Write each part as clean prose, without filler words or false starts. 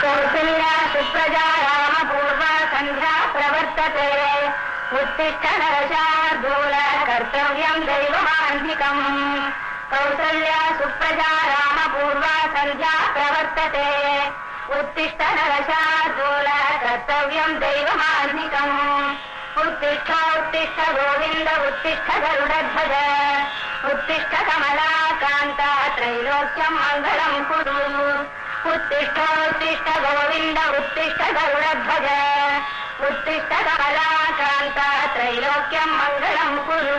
कौसल्या सुप्रजा रामपूर्वा सन्ध्या प्रवर्तते उत्तिष्ठ नरशार्दूल कर्तव्यं दैवमान्धिकम् कौसल्या सुप्रजा रामपूर्वा सन्ध्या प्रवर्तते उत्तिष्ठ नरशार्दूल कर्तव्यं दैवमान्धिकम् उत्तिष्ठ उत्तिष्ठ गोविन्द उत्तिष्ठ गरुडध्वज उत्तिष्ठ कमलाकान्ता त्रैलोक्यं मङ्गलं कुरु उत्तिष्ठ उत्तिष्ठ गोविन्द उत्तिष्ठ गरुडध्वज उत्तिष्ठ कमलाकान्ता त्रैलोक्यं मङ्गलं कुरु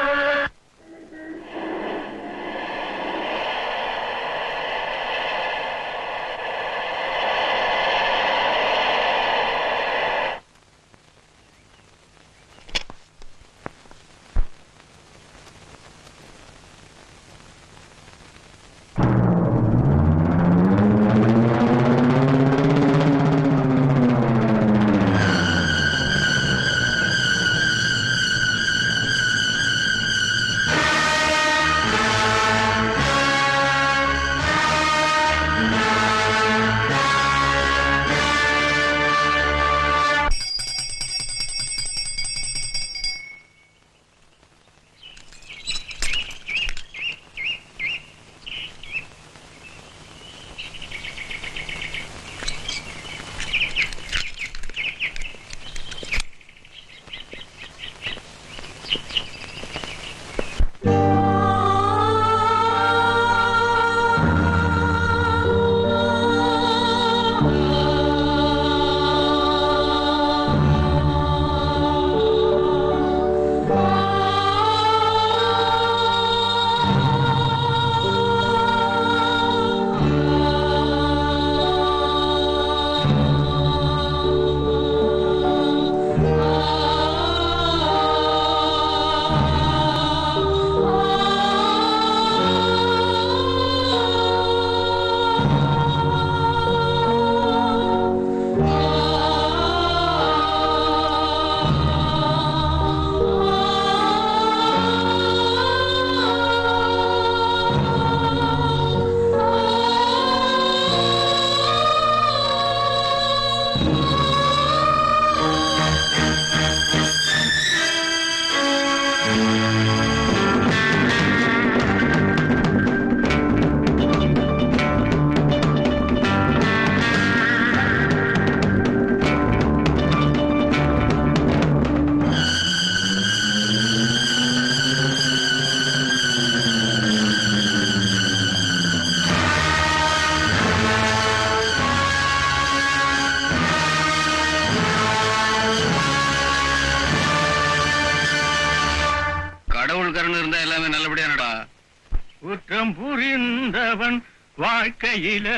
குற்றம் புரிந்தவன் வாழ்க்கையில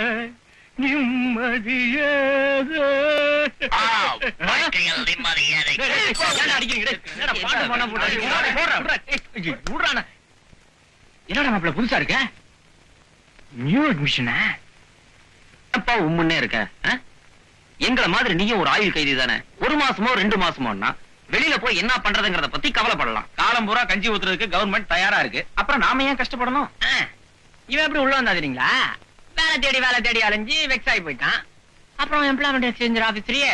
நிம்மதியேது என்னடா மாப்பிள்ள புதுசா இருக்க? நியூ அட்மிஷனா? அப்பா உம்முன்னே இருக்க. எங்கள மாதிரி நீயும் ஒரு ஆயுள் கைதி தானே. 1 மாசமோ 2 மாசமோன்னா வெளியில போய் என்ன பண்றதுங்கறத பத்தி கவலைப்படலாம். காலம் பூரா கஞ்சி ஊத்துறதுக்கு கவர்மெண்ட் தயாரா இருக்கு. அப்புறம் நாம ஏன் கஷ்டப்படணும்? இவன் எப்படி உள்ள வந்தாதீங்களா? வேலை தேடி அலைஞ்சு வெக்ஸ் ஆகி போயிட்டான். அப்புறம் எம்ப்ளாய்மெண்ட் எக்ஸ்சேஞ்ச் ஆபீஸ்லயே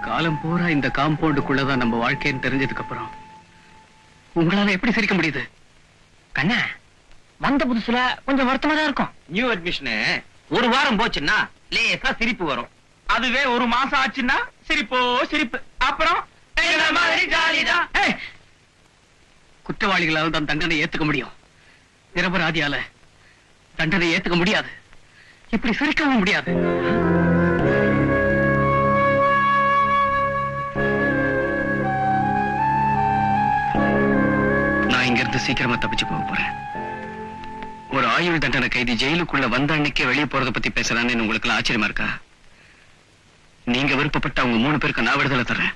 காலம் பூரா இந்த காம்பவுண்டுக்குள்ளதான் நம்ம வாழ்க்கைன்னு தெரிஞ்சதுக்கு அப்புறம் உங்களால எப்படி சிரிக்க முடியுது? கண்ணா, வந்த புதுசுல கொஞ்சம் வருத்தமா தான் இருக்கும். நியூ அட்மிஷன் 1 வாரம் போச்சுன்னா லேசா சிரிப்பு வரும். அதுவே 1 மாசம் ஆச்சுன்னா சிரிப்போ சிரிப்பு. அப்புறம் குற்றவாளிகளால் தான் தண்டனை ஏத்துக்க முடியும். நிரபராதியால தண்டனை ஏத்துக்க முடியாது. இப்படி சிரிக்கவும் முடியாது. நான் இங்க இருந்து சீக்கிரமா தப்பிச்சு போக போறேன். ஒரு ஆயுள் தண்டனை கைதி ஜெயிலுக்குள்ள வந்த அன்னைக்கே வெளியே போறத பத்தி பேசுறான்னு உங்களுக்கு ஆச்சரியமா இருக்கா? நீங்க விருப்பப்பட்ட அவங்க 3 பேருக்கு நான் விடுதலை தர்றேன்.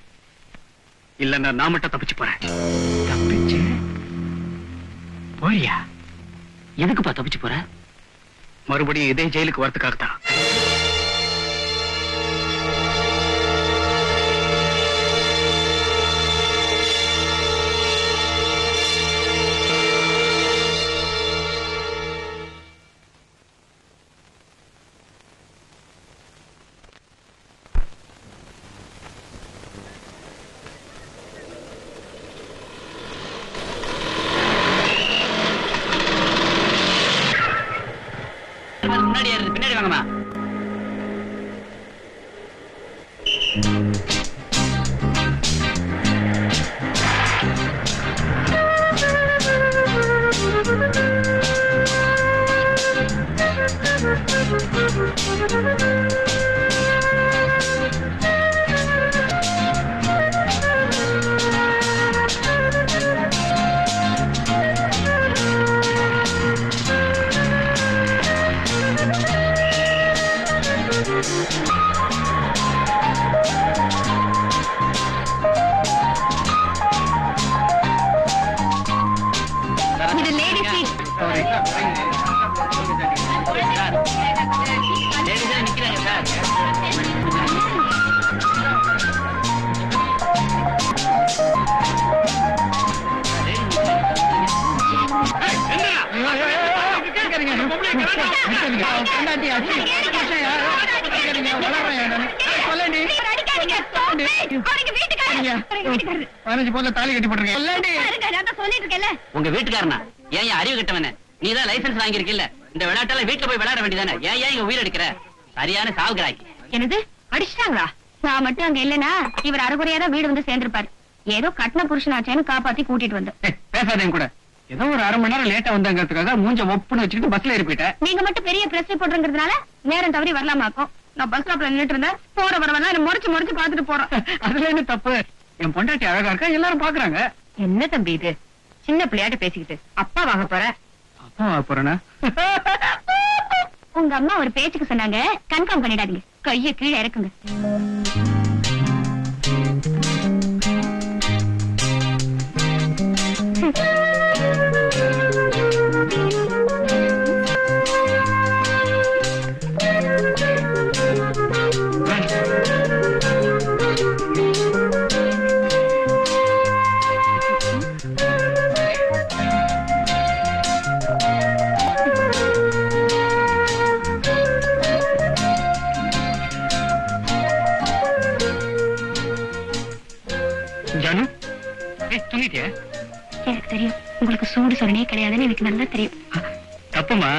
இல்லன்னா நான் மட்டும் தப்பிச்சு போறேன். தப்பிச்சு போறியா? எதுக்குப்பா தப்பிச்சு போற? மறுபடியும் இதே ஜெயிலுக்கு வரதுக்காகத்தான். முன்னாடி ஏறுது, பின்னாடி வாங்கம்மா. இது லேடி சீட். லேடிஸா நிக்கிறாங்க சார். உங்க வீட்டுக்காரனா? ஏன் அறிவு கட்டவன? நீதான் லைசன்ஸ் வாங்கிருக்கல, இந்த விளையாட்டெல்லாம் வீட்டுல போய் விளையாட வேண்டியதானே? ஏன் இங்க உயிர் எடுக்கிற? சரியான சாவுகிறாய். என்னது அடிச்சிட்டாங்களா? நான் மட்டும் அங்க இல்லனா இவர் அரைகுறையாதான் வீடு வந்து சேர்ந்திருப்பாரு. ஏதோ கட்டின புருஷனாச்சேன்னு காப்பாத்தி கூட்டிட்டு வந்தேன். பேசாதேன் கூட. ஏதோ ஒரு அரை மணி நேரம் லேட்டா வந்தாங்கிறதுக்காக மூஞ்ச ஒப்புன்னு வச்சுக்கிட்டு பஸ்ல ஏறி போயிட்டேன். நீங்க மட்டும் பெரிய பிரஸ் போடுறதுனால நேரம் தவறி வரலாமாக்கும். நான் பஸ் ஸ்டாப்ல நின்னுட்டு இருந்தேன். போற வரவெல்லாம் என்ன முறைச்சு முறைச்சு பாத்துட்டு போறேன். அதுல என்ன தப்பு? என் பொண்டாட்டி அழகா இருக்கா, எல்லாரும் பாக்குறாங்க. என்ன தம்பி இது? சின்ன பிள்ளையாட்ட பேசிக்கிட்டு அப்பா வாங்க போற. அப்பா வாங்க போறேனா? உங்க அம்மா ஒரு பேச்சுக்கு சொன்னாங்க, கன்ஃபார்ம் பண்ணிடாதீங்க. கைய கீழே இறக்குங்க. ஜானு, தூங்கிட்டியா? எனக்கு தெரியும் உங்களுக்கு சூடு சொரணே கிடையாதுன்னு எனக்கு நல்லா தெரியும். தப்புமா?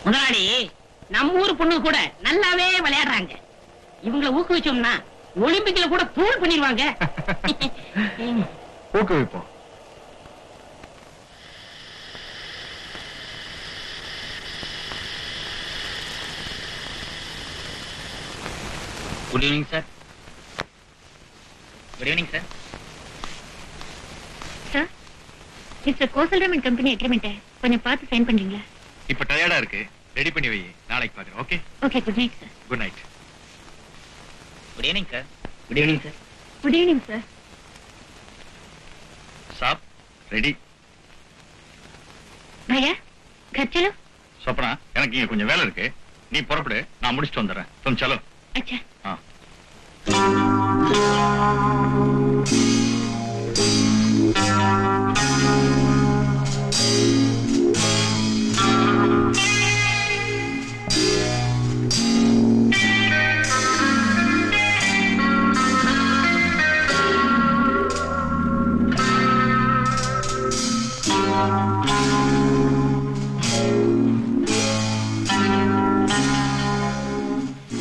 முதலாளி நம்ம ஊர் பொண்ணு கூட நல்லாவே விளையாடுறாங்க. இவங்களை ஊக்குவிச்சோம்னா ஒலிம்பிக்ல கூட தூள் பண்ணிடுவாங்க. ஊக்குவிப்போம். Good evening sir. Good evening sir. Sir, mister Kosalraman company agreement கொஞ்சம் பார்த்து சைன் பண்றீங்களா? இப்ப டயர்டா இருக்கு, ரெடி பண்ணி வை, நாளைக்கு பாக்குறேன். Okay okay, good night sir. Good night. Good evening sir. Good evening sir. Good evening sir. साहब ரெடி. भैया घर चलो. சொப்னா, எனக்கு இங்க கொஞ்சம் வேலை இருக்கு, நீ புறப்படு, நான் முடிச்சிட்டு வந்துடுறேன். तुम चलो. अच्छा. हाँ.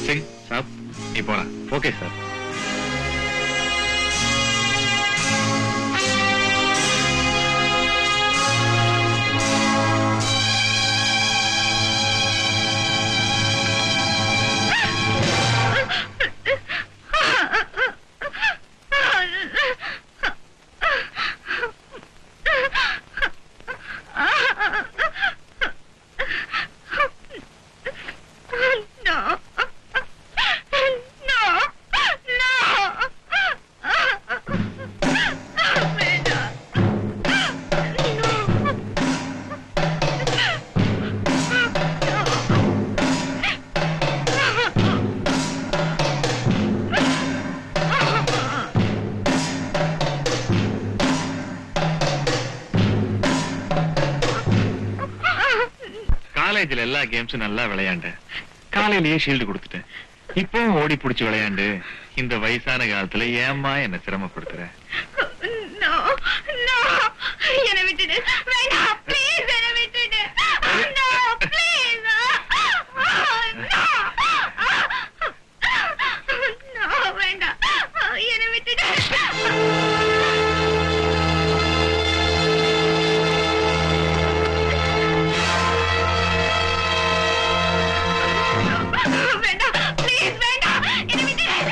सिंह साहब, நீ போலாம். Okay sir. காலேஜ்ல எல்லா கேம்ஸும் நல்லா விளையாண்டேன், காலையிலேயே ஷீல்டு கொடுத்துட்டேன். இப்போ ஓடி புடிச்சு விளையாண்டு இந்த வயசான காலத்துல ஏம்மா என்ன சிரமப்படுத்துற? என்ன விட்டுடு, வேண்டாம் ப்ளீஸ், என்ன விட்டுடு. No please. நோ வேண்டாம், என்ன விட்டுடு. வேண்டாம் ப்ளீஸ், வேண்டாம், என்ன விட்டுடு.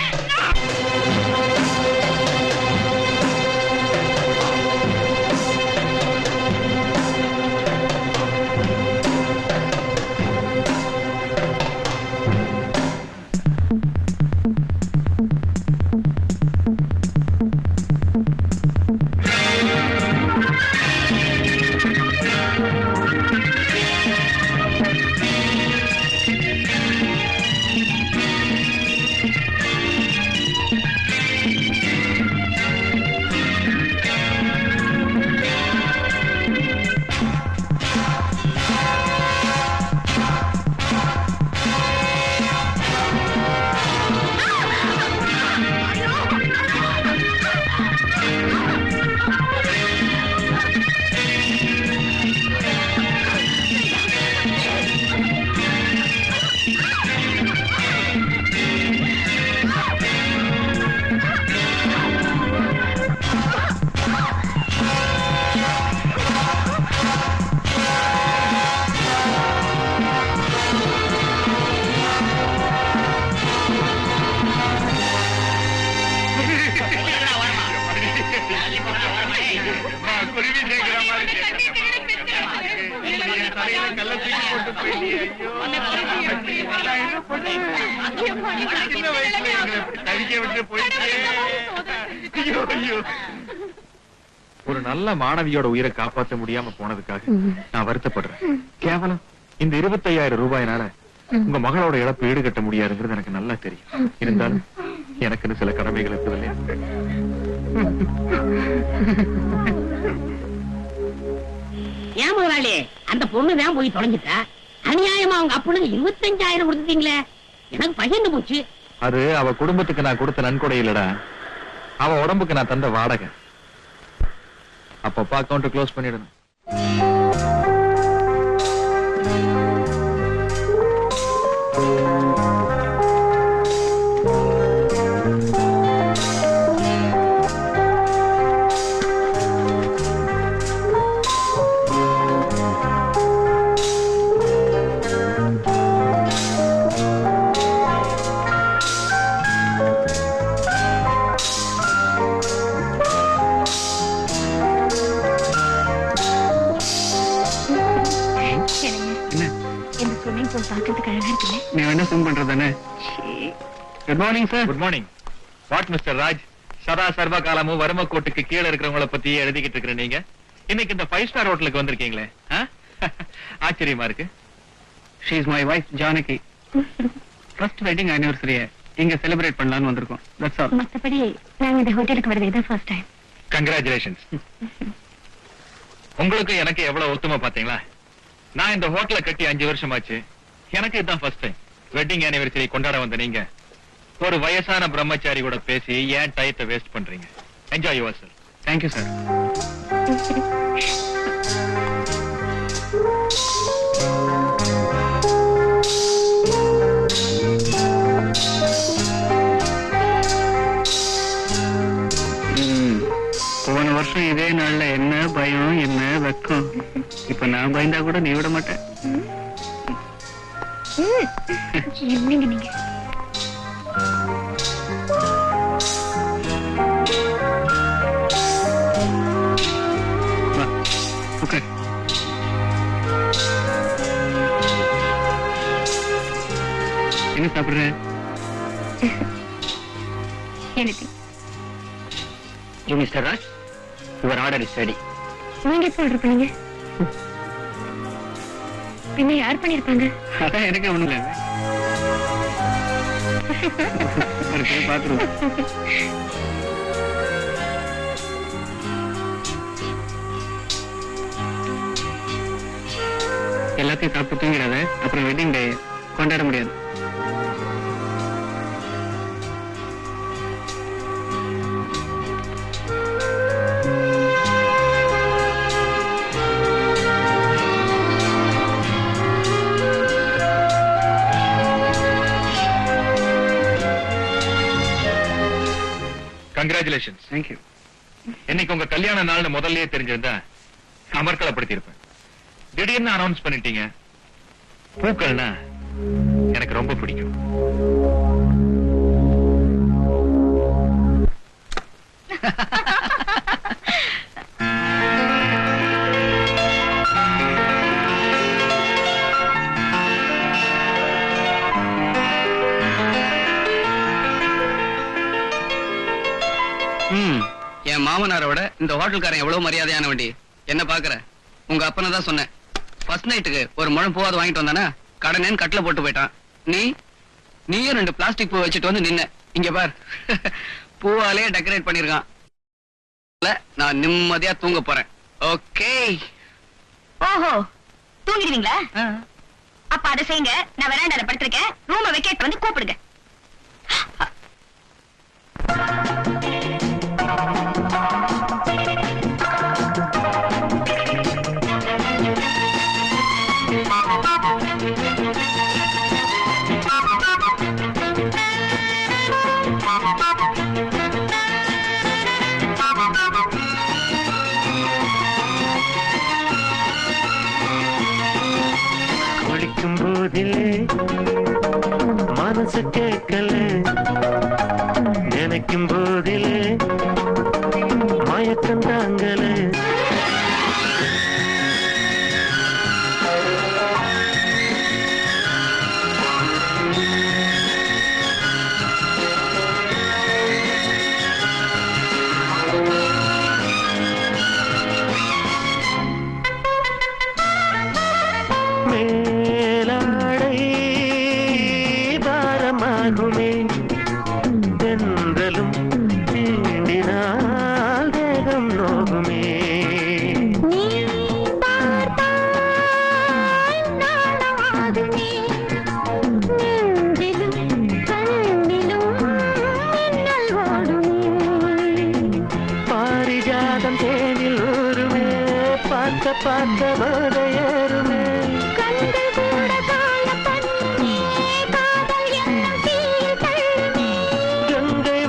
ஒரு நல்ல மாணவியோட உயிரை காப்பாற்ற முடியாம போனதுக்காக நான் வருத்தப்படுறேன். கேவலம் இந்த 25,000 ரூபாயினால உங்க மகளோட இழப்பு ஈடுகட்ட முடியாதுங்கிறது எனக்கு நல்லா தெரியும். இருந்தாலும் எனக்குன்னு சில கடமைகள் இருக்குது இல்லையா? ஏன் முதலாளி, அந்த பொண்ணுதான் போய் தொலைஞ்சிட்டா. அநியாயமா அவங்க அப்பனுக்கு 25,000 கொடுத்துட்டீங்களே, எனக்கு பகிர்ந்து போச்சு. அது அவ குடும்பத்துக்கு நான் கொடுத்த நன்கொடை இல்லடா, அவ உடம்புக்கு நான் தந்த வாடகை. அப்பப்ப அக்கௌண்ட் க்ளோஸ் பண்ணிடணும். ஸ்விம்மிங் பூல் பார்க்கறதுக்கு அழகா இருக்குல்ல? நீ வேணா ஸ்விம் பண்றதானே? Good morning sir. Good morning. What mister Raj, சதா சர்வ காலமும் வறும கோட்டுக்கு கீழே இருக்கிறவங்கள பத்தி எழுதிக்கிட்டு இருக்கிற நீங்க இன்னைக்கு இந்த 5 ஸ்டார் ஹோட்டலுக்கு வந்திருக்கீங்களே, ஆச்சரியமா இருக்கு. She is my wife Janaki. First wedding ஆனிவர்சரியை இங்க செலிப்ரேட் பண்ணலாம்னு வந்திருக்கோம். That's all. மத்தபடி நாங்க இந்த ஹோட்டலுக்கு வரது இதான் ஃபர்ஸ்ட் டைம். கங்க்ராச்சுலேஷன்ஸ். உங்களுக்கு எனக்கு எவ்வளவு ஒத்துமை பாத்தீங்களா? நான் இந்த ஹோட்டலை கட்டி 5 வருஷமாச்சு. எனக்கு இதுதான் ஃபர்ஸ்ட் டைம். வெட்டிங் ஆனிவர்சரி கொண்டாட வந்த நீங்க ஒரு வயசான பிரம்மச்சாரி கூட பேசி ஏன் டயத்தை வேஸ்ட் பண்றீங்க? Enjoy your self. Thank you sir. போன வருஷம் இதே நாள்ல என்ன பயம் என்ன வெக்கம். இப்ப நான் பயந்தா கூட நீ விட மாட்டேன். என்னங்க நீங்க? வா, உட்கார். என்ன சாப்பிடுற? எனக்கு you mister Raj, your order is ready. நீங்க எப்ப ஆர்டர் பண்ணீங்க? பின்ன யார் பண்ணிருப்பாங்க? அதான் எனக்கு ஒண்ணும் இல்லை. பாத்துருவோம். எல்லாத்தையும் சாப்பிட்டு தூங்கிறாத, அப்புறம் வெட்டிங் டே கொண்டாட முடியாது. கங்க்ராச்சுலேஷன்ஸ். தேங்க்யூ. இன்னைக்கு உங்க கல்யாண நாள்னு முதல்லயே தெரிஞ்சிருந்தா அமர்க்கலப்படுத்தி இருப்பேன். திடீர்னு அனௌன்ஸ் பண்ணிட்டீங்க. பூக்கள்னா எனக்கு ரொம்ப பிடிக்கும். என் மாமனாரை விட இந்த ஹோட்டல்காரன் எவ்வளவு மரியாதையான வண்டி. என்ன பாக்குற? உங்க அப்பனை தான் சொன்னேன். ஃபர்ஸ்ட் நைட்டுக்கு ஒரு முழம் பூவாது வாங்கிட்டு வந்தானா கடனேன்னு கட்டில போட்டு போயிட்டான். நீயும் 2 பிளாஸ்டிக் பூ வச்சுட்டு வந்து நின்ன. இங்க பார், பூவாலே டெக்கரேட் பண்ணிருக்கான். நான் நிம்மதியா தூங்க போறேன். ஓகே. ஓஹோ, தூங்கிடுவீங்களா? அப்ப அதை செய்யுங்க. நான் வெராண்டால படுத்திருக்கேன். ரூம வெக்கேட் வந்து கூப்பிடுங்க. குளிக்கும் போதிலே மனசு கேட்கல, நினைக்கும் போதிலே மயக்கம் தாங்கல. மேலாடை பாரமாகுமே, தென்றலும் தீண்டினால் தேகம் நோகுமே. பாரிஜாதம் தேனில் ஊருமே, பார்க்க பார்க்க போதையேறுமே. கங்கை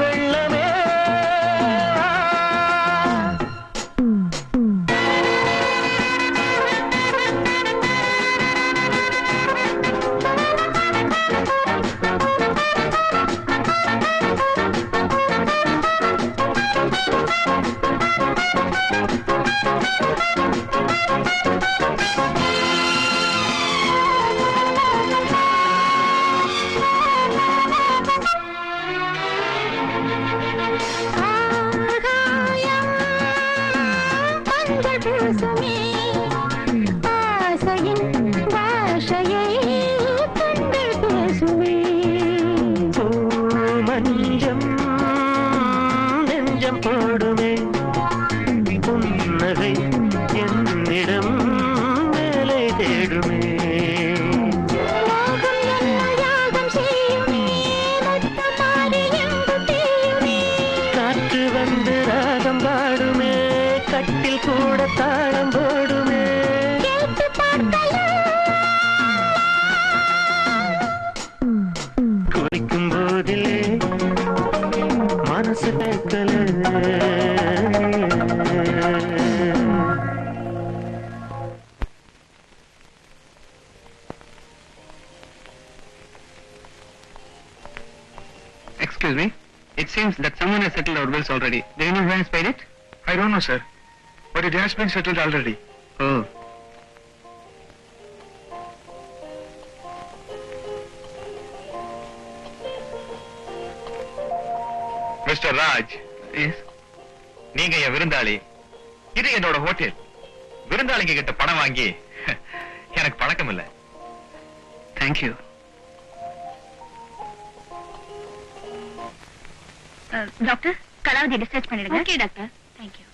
வெள்ளமே கண்கள் பேசுமே ஆசையின் பாஷையை கண்கள் பேசுமே மஞ்சம் நெஞ்சம் போடுமே புன்னகை என்னிடம் மேலே தேடுமே காற்று வந்து ராகம் பாடுமே கட்டில் கூட தாளம் போடுமே குளிக்கும் போதிலே மனசு கேட்கல Excuse me. It seems that someone has settled our bills already. Do you know who has paid it? I don't know, sir. But it has been settled already. Oh. Mister Raj, Yes. நீங்க என் விருந்தாளி, இது என்னோட hotel. விருந்தாளிங்க கிட்ட பணம் வாங்கி எனக்கு பழக்கம் இல்ல. Thank you. Doctor Kalavathi discharge பண்ணிடுங்க. Okay doctor. Thank you.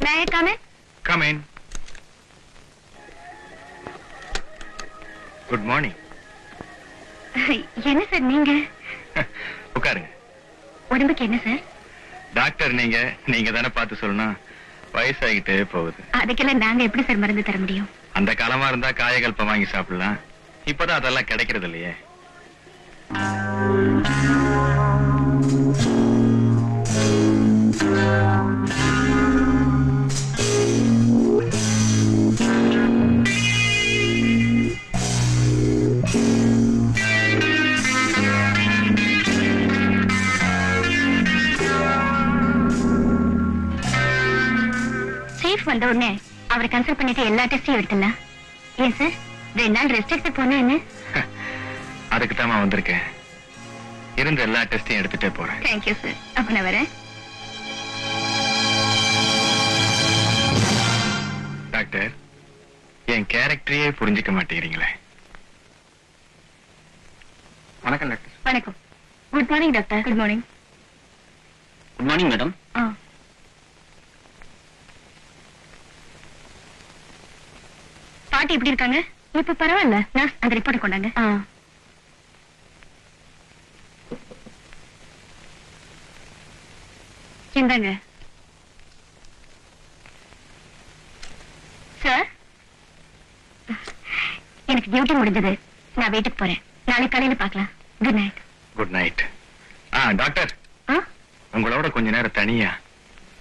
May I come in? Come in. Good morning. என்ன சார் நீங்க? உட்காருங்க. உடம்புக்கு என்ன சார்? டாக்டர் நீங்க தானே பார்த்து சொல்லணும். வயசாகிட்டே போகுது. அதுக்கெல்லாம் நாங்க எப்படி சார் மருந்து தர முடியும்? அந்த காலமா இருந்தா காயகல்பம் வாங்கி சாப்பிடலாம். இப்பதான் அதெல்லாம் கிடைக்கிறது இல்லையே. சேஃப் வந்த உடனே அவரை கன்சல்ட் பண்ணிட்டு எல்லா டெஸ்டையும் எடுத்துலாம். ஏன் சார் 2 நாள் ரெஸ்ட் எடுத்து போனா என்ன? அதுக்கு தான் வந்திருக்கேன். இருந்த எல்லா டெஸ்டையும் எடுத்துட்டே போறேன். Thank you sir. அப்ப நான் வரேன். டாக்டர், என் கேரக்டரையே புரிஞ்சுக்க மாட்டேங்கிறீங்களே. வணக்கம் டாக்டர். வணக்கம். Good morning doctor. Good morning. Good morning madam. பாட்டி எப்படி இருக்காங்க? இப்ப பரவாயில்ல. நர்ஸ் அந்த ரிப்போர்ட் கொண்டாங்க. இந்தாங்க சார். எனக்கு டியூட்டி முடிஞ்சது. நான் வீட்டுக்கு போறேன். நாளைக்கு காலையில பார்க்கலாம். Good night. Good night. Doctor, உங்களோட கொஞ்ச நேரம் தனியா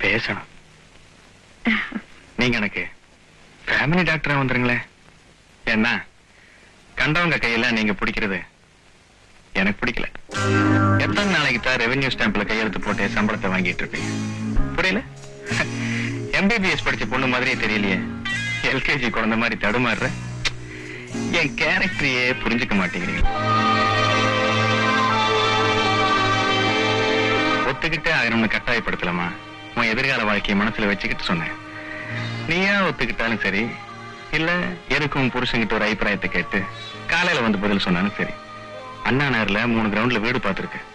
பேசணும். நீங்க எனக்கு ஃபேமிலி டாக்டரா வந்துருங்களே. என்ன கண்டவங்க கையில நீங்க பிடிக்கிறது எனக்கு பிடிக்கல. எத்தனை நாளைக்கு தான் ரெவென்யூ ஸ்டாம்ப்ல கையெழுத்து போட்டு சம்பளத்தை வாங்கிட்டு இருப்பீங்க? புரியல. MBBS படிச்ச பொண்ணு மாதிரியே தெரியலையே. LKG குழந்தை மாதிரி தடுமாறுற. என் கேரக்டரையே புரிஞ்சுக்க மாட்டேங்கிறீங்க. ஒத்துக்கிட்டே ஆயிரம்னு கட்டாயப்படுத்தலாமா? உன் எதிர்கால வாழ்க்கையை மனசுல வச்சுக்கிட்டு சொன்னேன். நீயா ஒத்துக்கிட்டாலும் சரி, இல்ல எதுக்கும் புருஷன்கிட்ட ஒரு அபிப்பிராயத்தை கேட்டு காலையில வந்து பதில் சொன்னாலும் சரி. அண்ணா நகர்ல 3 கிரவுண்ட்ல வீடு பார்த்திருக்கேன்.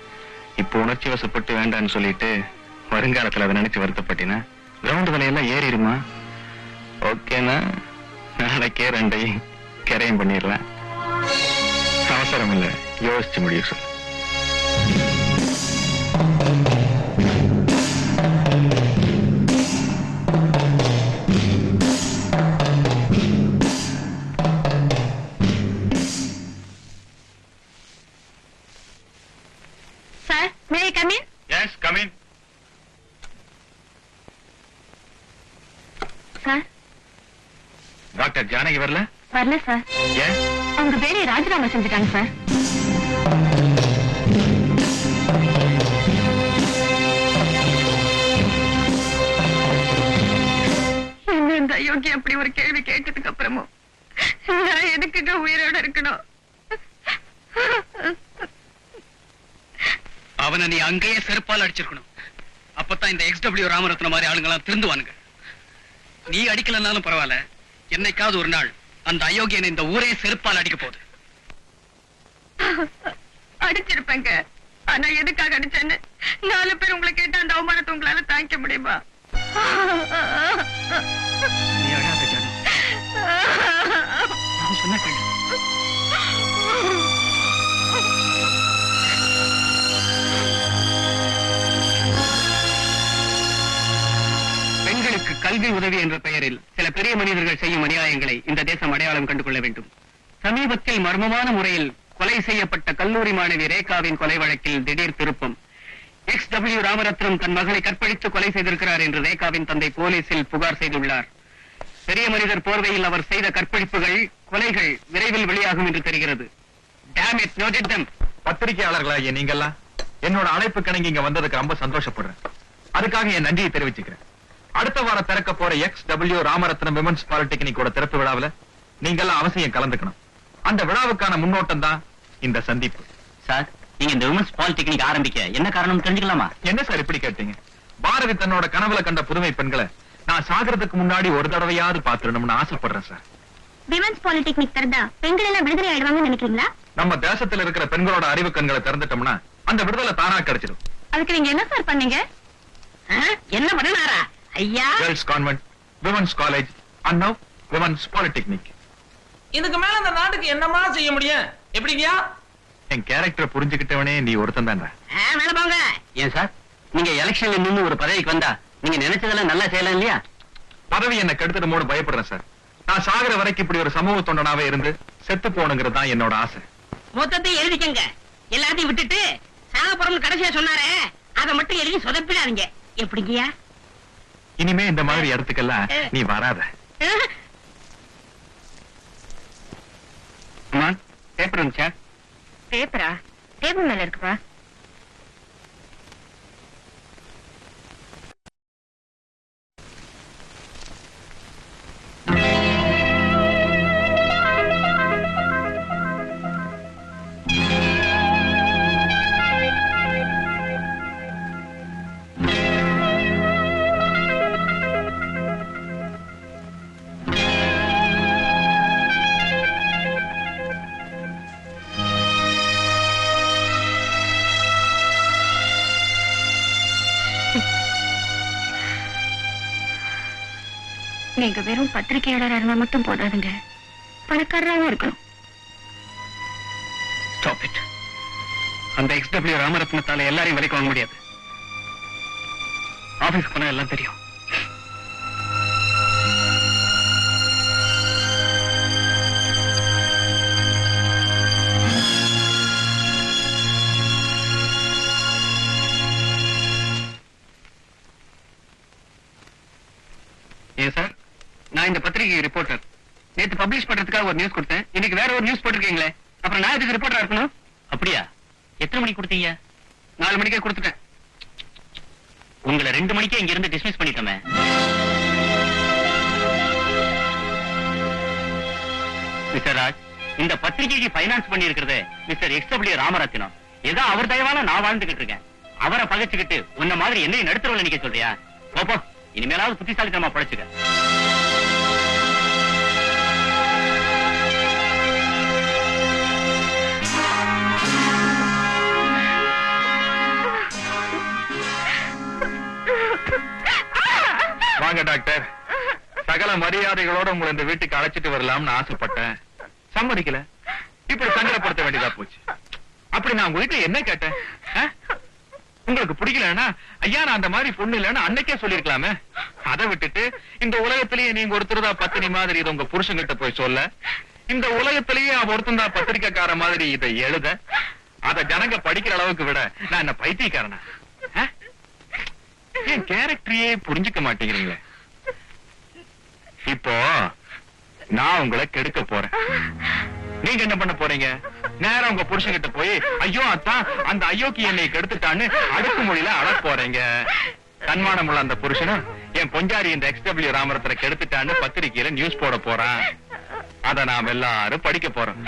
இப்போ உணர்ச்சி வசப்பட்டு வேண்டான்னு சொல்லிட்டு வருங்காலத்துல அதை நினைச்சு வருத்தப்பட்டினா கிரவுண்ட் விலையெல்லாம் ஏறிடுமா? ஓகேனா நாளைக்கே 2ஐயும் கரையும் பண்ணிடலாம். அவசரம் இல்ல, யோசிச்சு முடியும் சொல்லு. Sir, may I come in? Yes, come in. Sir, doctor Janaki வரல? வரல சார். ஏன்? அவங்க வேலையை ராஜினாமா செஞ்சுட்டாங்க சார். என்ன இந்த அயோக்கியம் அப்படி ஒரு கேள்வி கேட்டதுக்கு அப்புறமும் நான் எதுக்குங்க உயிரோட இருக்கணும்? அவனை நீ அங்கேயே செருப்பால் அடிச்சிருக்கணும். அப்பதான் இந்த XW ராமரத்ன மாதிரி ஆளுங்கெல்லாம் திருந்துவானுங்க. நீ அடிக்கலன்னாலும் பரவாயில்ல, என்னைக்காவது ஒரு நாள் அந்த அயோக்கியனை இந்த ஊரே செருப்பால் அடிக்க போகுது. அடிச்சிருப்பேங்க. ஆனா எதுக்காக அடிச்சேன்னு 4 பேர் உங்களை கேட்டா அந்த அவமானத்தை உங்களால தாங்கிக்க முடியுமா? நீ அழாத ஜானு. நான் சொன்ன கேளு. பெண்களுக்கு கல்வி உதவி என்ற பெயரில் சில பெரிய மனிதர்கள் செய்யும் அநியாயங்களை இந்த தேசம் அடையாளம் கண்டு கொள்ள வேண்டும். சமீபத்தில் மர்மமான முறையில் கொலை செய்யப்பட்ட கல்லூரி மாணவி ரேகாவின் கொலை வழக்கில் திடீர் திருப்பம். XW ராமரத்னம் தன் மகளை கற்பழித்து கொலை செய்திருக்கிறார் என்று ரேகாவின் தந்தை போலீசில் புகார் செய்துள்ளார். பெரிய மனிதர் போர்வையில் அவர் செய்த கற்பழிப்புகள், கொலைகள் விரைவில் வெளியாகும் என்று தெரிகிறது. Damn it, noted them. பத்திரிகையாளர்களாகிய நீங்கெல்லாம் என்னோட அழைப்பு கிணங்கி இங்க வந்ததுக்கு ரொம்ப சந்தோஷப்படுறேன். அதுக்காக என் நன்றியை தெரிவிச்சுக்கிறேன். அடுத்த வாரம் திறக்க போற XW ராமரத்னம் விமன்ஸ் பாலிடெக்னிக்கோட திறப்பு விழாவில் நீங்கெல்லாம் அவசியம் கலந்துக்கணும். அந்த விழாவுக்கான முன்னோட்டம் தான் இந்த சந்திப்பு. சார், நீங்க இந்த விமன்ஸ் பாலிடெக்னிக் ஆரம்பிக்க என்ன காரணம் தெரிஞ்சுக்கலாமா? என்ன சார் இப்படி கேட்டீங்க? பாரதி தன்னோட கனவுல கண்ட புதுமை பெண்களை நான் சாகிறதுக்கு முன்னாடி ஒரு தடவையாவது பாத்துடணும்னு ஆசைப்படுறேன் சார். விமன்ஸ் பாலிடெக்னிக் திறந்தா பெண்கள் எல்லாம் விடுதலை ஆயிடுவாங்கன்னு நினைக்கிறீங்களா? நம்ம தேசத்துல இருக்கிற பெண்களோட அறிவு கண்களை திறந்துட்டோம்னா அந்த விடுதலை தானா கிடைச்சிடும். அதுக்கு நீங்க என்ன சார் பண்ணீங்க? என்ன பண்ணனாரா ஐயா? Girls convent, women's college, and now women's polytechnic. இதுக்கு மேல இந்த நாட்டுக்கு என்னமா செய்ய முடியும்? எப்படிங்கயா? என் கேரக்டரை புரிஞ்சுக்கிட்டவனே நீ ஒருத்தன் தானே. மேல போங்க. ஏன் சார், நீங்க எலெக்ஷன்ல நின்னு ஒரு பதவிக்கு வந்தா நீங்க நினைச்சதெல்லாம் நல்லா செய்யலாம் இல்லையா? பதவி என்ன கெடுத்துட்டு பயப்படுறேன் சார். நான் சாகிற வரைக்கும் இப்படி ஒரு சமூக தொண்டனாவே இருந்து செத்து போனுங்கிறது தான் என்னோட ஆசை. மொத்தத்தை எழுதிக்கங்க. எல்லாத்தையும் விட்டுட்டு சாகப்புறம்னு கடைசியா சொன்னாரே அதை மட்டும் எழுதி சொதப்பிடாதீங்க. எப்படிங்கயா? இனிமே இந்த மாதிரி இடத்துக்கெல்லாம் நீ வராத. அம்மா, பேப்பர் வந்துச்சா? பேப்பரா? டேபிள் மேல இருக்குப்பா. நீங்க வெறும் பத்திரிகையாளர் இருந்தா மட்டும் போதாதுங்க, பணக்காரராகவும் இருக்கணும். Stop it. அந்த XW ராமரத்னத்தால எல்லாரையும் விலைக்கு வாங்க முடியாது. ஆபீஸ் போனா எல்லாம் தெரியும். ஏன் சார், நான் இந்த பத்திரிகை ரிப்போர்ட்டர். நேத்து பப்ளிஷ் பண்றதுக்காக ஒரு நியூஸ் கொடுத்தேன். இன்னைக்கு வேற ஒரு நியூஸ் போட்டிருக்கீங்களே, அப்புறம் நான் இதுக்கு ரிப்போர்ட்டரா இருக்கணும்? அப்படியா? எத்தனை மணிக்கு கொடுத்தீங்க? 4 மணிக்கே கொடுத்துட்டேன். உங்களை 2 மணிக்கே இங்க இருந்து டிஸ்மிஸ் பண்ணிட்டோமே. மிஸ்டர் ராஜ், இந்த பத்திரிகைக்கு பைனான்ஸ் பண்ணி இருக்கிறது மிஸ்டர் XW ராமரத்னம். ஏதோ அவர் தயவால நான் வாழ்ந்துகிட்டு இருக்கேன். அவரை பகைச்சுக்கிட்டு உன்ன மாதிரி என்னையும் நடுத்தரவுல நிக்க சொல்றியா? போப்போ, இனிமேலாவது புத்திசாலித்தனமா படைச்சுக்க. வாங்க டாக்டர். சகல மரியாதைகளோட உங்களை இந்த வீட்டுக்கு அழைச்சிட்டு வரலாம்னு ஆசைப்பட்டேன். சம்மதிக்கல. இப்படி சங்கடப்படுத்த வேண்டியதா போச்சு. அப்படி நான் உங்க வீட்டுல என்ன கேட்டேன்? உங்களுக்கு பிடிக்கலன்னா ஐயா நான் அந்த மாதிரி பொண்ணு இல்லைன்னு அன்னைக்கே சொல்லிருக்கலாமே. அதை விட்டுட்டு இந்த உலகத்திலேயே நீங்க ஒருத்தருதா பத்தினி மாதிரி இதை உங்க புருஷன்கிட்ட போய் சொல்ல, இந்த உலகத்திலேயே அவ ஒருத்தன் தான் பத்திரிக்கைக்கார மாதிரி இதை எழுத, அத ஜனங்க படிக்கிற அளவுக்கு விட நான் என்ன பைத்தியக்காரனா? என் கேரக்டரையே புரிஞ்சுக்க மாட்டேங்கிறீங்களே. இப்போ நான் உங்களை கெடுக்க போறேன். நீங்க என்ன பண்ண போறீங்க? நேரம் உங்க புருஷன்கிட்ட போய் ஐயோ அத்தான் அந்த ஐயோக்கு என்னை கெடுத்துட்டான்னு அடுக்குமொழியில அழ போறீங்க. தன்மானமுள்ள அந்த புருஷனும் என் பொஞ்சாரி இந்த XW ராமரத்ன கெடுத்துட்டான்னு பத்திரிகையில நியூஸ் போட போறான். அத நாம் எல்லாரும் படிக்க போறோம்.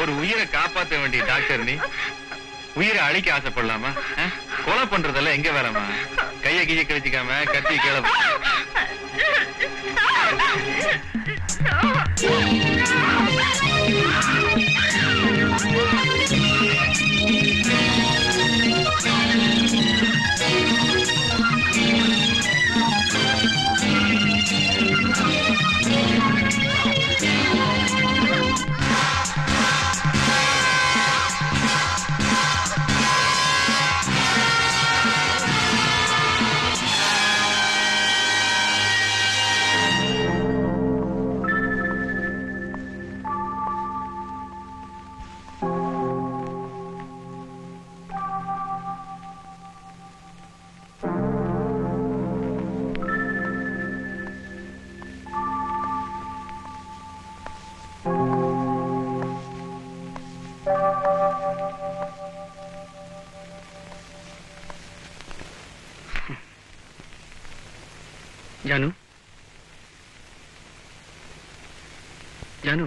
ஒரு உயிரை காப்பாற்ற வேண்டிய டாக்டர் நீ உயிரை அழிக்க ஆசைப்படலாமா? கொலை பண்றதெல்லாம் எங்க வேலைமா? கைய கைய கழிச்சுக்காம கத்தி கிளம்ப. जानू जानू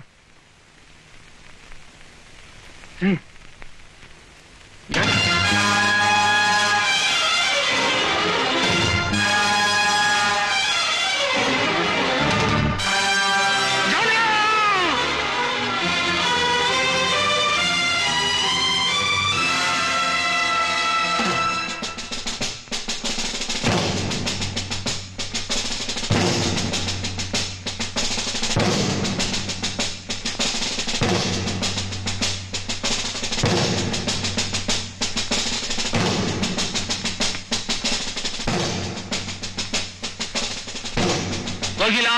கோகிலா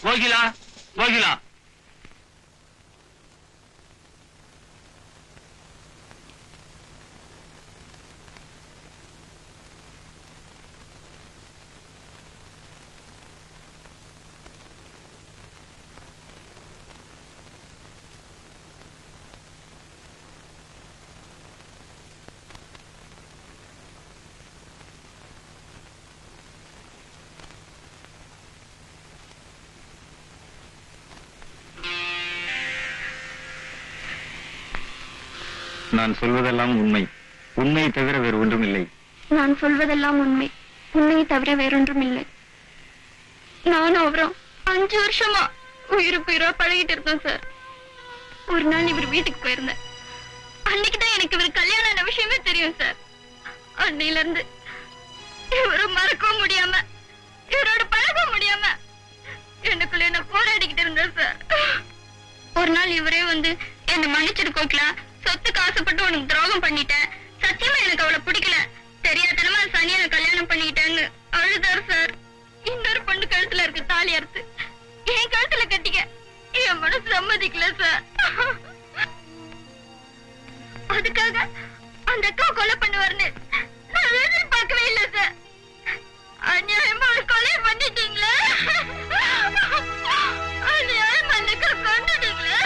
கோகிலா கோகிலா நான் சொல்வதெல்லாம் உண்மை. உண்மையை தவிர வேறு ஒன்றும் இல்லை. நான் சொல்வதெல்லாம் உண்மை. உண்மையை தவிர வேறொன்றும் இல்லை. நானும் அவரும் 5 வருஷமா உயிருக்கு உயிரா பழகிட்டு இருந்தோம் சார். ஒரு நாள் இவர் வீட்டுக்கு போயிருந்தேன். அன்னைக்குதான் எனக்கு இவர் கல்யாணம் ஆன விஷயமே தெரியும் சார். அன்னையில இருந்து இவரை மறக்கவும் முடியாம இவரோட பழக முடியாம எனக்குள்ள என்ன போராடிக்கிட்டு இருந்தேன் சார். ஒரு நாள் இவரே வந்து என்ன மன்னிச்சிட்டு கோகிலா, சொத்துக்கு ஆசைப்பட்டு உனக்கு துரோகம் பண்ணிட்டேன், சத்தியமா எனக்கு அவளை பிடிக்கல, தெரியாதனமா சனியை கல்யாணம் பண்ணிக்கிட்டேன்னு அழுதார் சார். இன்னொரு பொண்ணு கழுத்துல இருக்கு தாலி அறுத்து என் கழுத்துல கட்டிக்க என் மனசு சம்மதிக்கல சார். அதுக்காக அந்த அக்கா கொலை பண்ணுவாருன்னு நான் எதிர்பார்க்கவே இல்லை சார். அநியாயமா ஒரு கொலை பண்ணிட்டீங்களே, அநியாயமா அந்த அக்கா கொண்டுட்டீங்களே.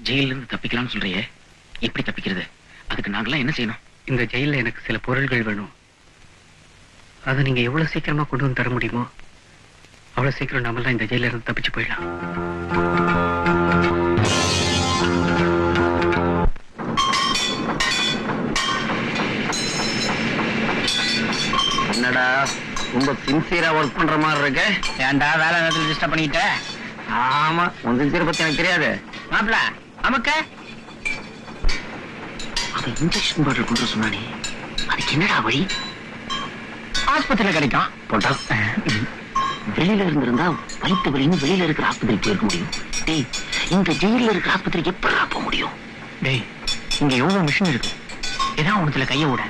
ஜெயில இருந்து தப்பிக்கலாம்னு சொல்றியே, எப்படி தப்பிக்கிறது? அதுக்கு நாங்களாம் என்ன செய்யணும்? இந்த ஜெயில எனக்கு சில பொருள்கள் வேணும். அதை நீங்க எவ்வளவு சீக்கிரமா கொண்டு வந்து தர முடியுமோ அவ்வளவு சீக்கிரம் நாமெல்லாம் இந்த ஜெயில இருந்து தப்பிச்சு போயிடலாம். என்னடா ரொம்ப சின்சியரா ஒர்க் பண்ற மாதிரி இருக்கு. ஏன்டா வேலை நேரத்துல டிஸ்டர்ப் பண்ணிட்ட? ஆமா, உன் சின்சியரை பத்தி எனக்கு தெரியாது. மாப்பிள அமக்க இன்ஜெக்ஷன் பாட்டில் கொண்டு சொன்னானே, அதுக்கு என்னடா வழி? ஆஸ்பத்திரியில கிடைக்கும் போட்டா வெளியில இருந்திருந்தா வயிற்று வலின்னு வெளியில இருக்கிற ஆஸ்பத்திரிக்கு போயிருக்க முடியும். டேய், இந்த ஜெயில இருக்கிற ஆஸ்பத்திரிக்கு எப்படா போக முடியும்? டேய், இங்க எவ்வளவு மிஷின் இருக்கு, ஏதாவது உனத்துல கைய விட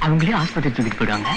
அவங்களே ஆஸ்பத்திரி தூக்கிட்டு போயிடுவாங்க.